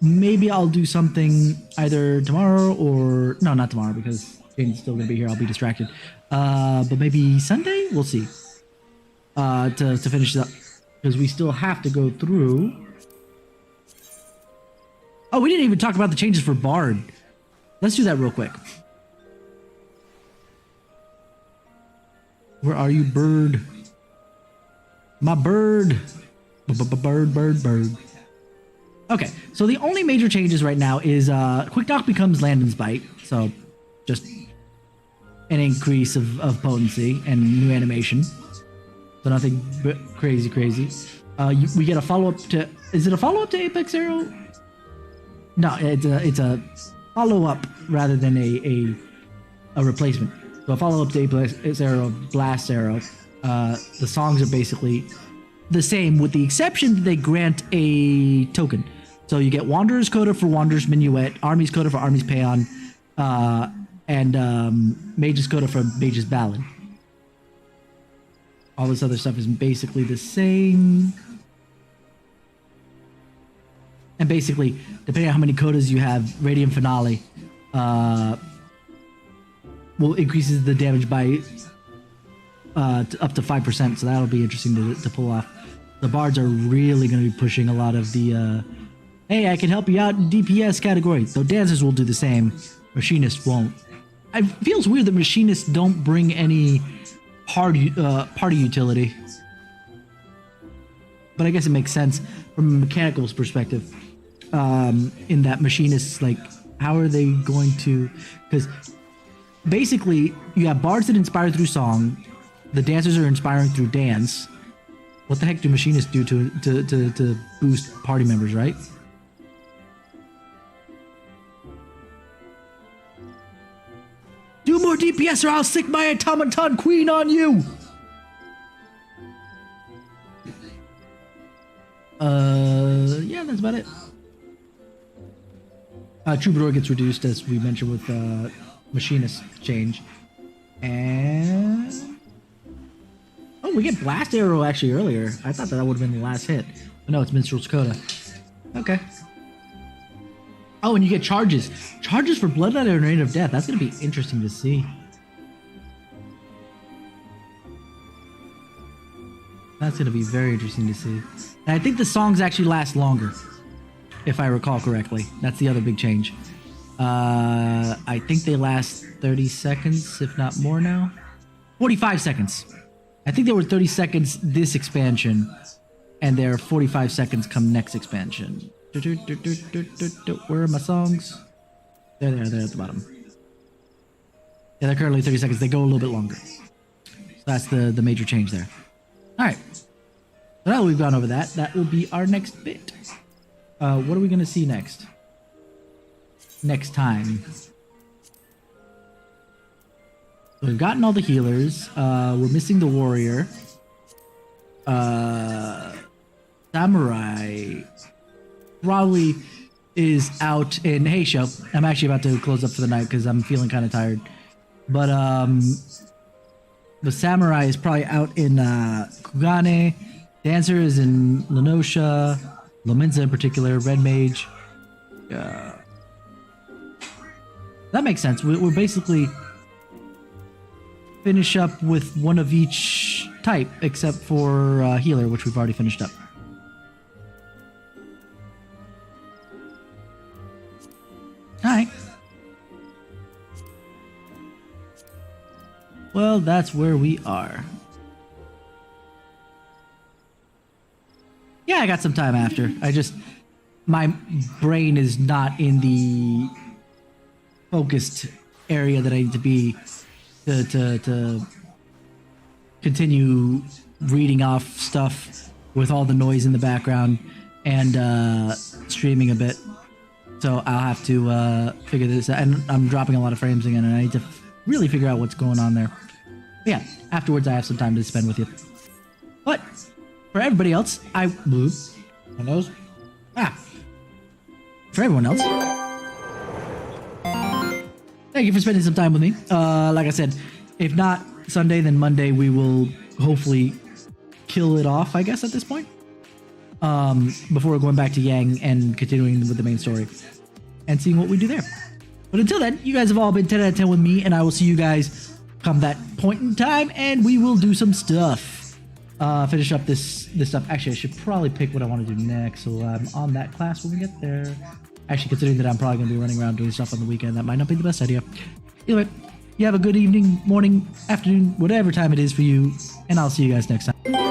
Maybe I'll do something either tomorrow or... No, not tomorrow, because Jane's still going to be here. I'll be distracted. But maybe Sunday? We'll see. To finish it up. Because we still have to go through... Oh, we didn't even talk about the changes for Bard. Let's do that real quick. Where are you, bird? My bird. Bird. Okay, so the only major changes right now is Quick Knock becomes Landon's Bite. So just an increase of potency and new animation. So nothing crazy. We get a follow-up to... Is it a follow-up to Apex Arrow? No, it's a follow-up rather than a replacement. So a follow-up to Apex Arrow, Blast Arrow. The songs are basically the same, with the exception that they grant a token. So you get Wanderer's Coda for Wanderer's Minuet, Army's Coda for Army's Paean, and Mage's Coda for Mage's Ballad. All this other stuff is basically the same. And basically, depending on how many codas you have, Radiant Finale will increases the damage by up to 5%, so that'll be interesting to pull off. The bards are really going to be pushing a lot of the hey, I can help you out in DPS category, though dancers will do the same. Machinists won't. It feels weird that machinists don't bring any party utility, but I guess it makes sense from a mechanical perspective. In that machinists, like, how are they going to... Because basically, you have bards that inspire through song, the dancers are inspiring through dance. What the heck do machinists do to boost party members, right? Do more DPS or I'll stick my automaton queen on you! Yeah, that's about it. Troubadour gets reduced, as we mentioned, with Machinist change. And... Oh, we get Blast Arrow actually earlier. I thought that would have been the last hit. But no, it's Minstrel's Coda. Okay. Oh, and you get charges. Charges for Bloodlet and Rain of Death. That's going to be interesting to see. That's going to be very interesting to see. And I think the songs actually last longer, if I recall correctly. That's the other big change. I think they last 30 seconds, if not more now. 45 seconds. I think they were 30 seconds this expansion, and they're 45 seconds come next expansion. Where are my songs? They're at the bottom. Yeah, they're currently 30 seconds. They go a little bit longer. So that's the major change there. Alright. So now that we've gone over that, that will be our next bit. What are we going to see next? Next time. We've gotten all the healers. We're missing the warrior. Samurai probably is out in... Hey, show. I'm actually about to close up for the night because I'm feeling kind of tired. But the samurai is probably out in Kugane. Dancer is in Lenosha. Lominza in particular. Red Mage. That makes sense. We're basically finish up with one of each type, except for healer, which we've already finished up. Alright. Well, that's where we are. Yeah, I got some time after. My brain is not in the focused area that I need to be to continue reading off stuff with all the noise in the background and streaming a bit. So I'll have to figure this out. And I'm dropping a lot of frames again, and I need to really figure out what's going on there. But yeah, afterwards I have some time to spend with you. But for everybody else, my nose. For everyone else, thank you for spending some time with me. Like I said, if not Sunday, then Monday we will hopefully kill it off, I guess, at this point. Before going back to Yang and continuing with the main story and seeing what we do there. But until then, you guys have all been 10 out of 10 with me, and I will see you guys come that point in time, and we will do some stuff. Finish up this stuff. Actually, I should probably pick what I want to do next, so I'm on that class when we get there. Actually, considering that I'm probably going to be running around doing stuff on the weekend, that might not be the best idea. Either way, you have a good evening, morning, afternoon, whatever time it is for you, and I'll see you guys next time.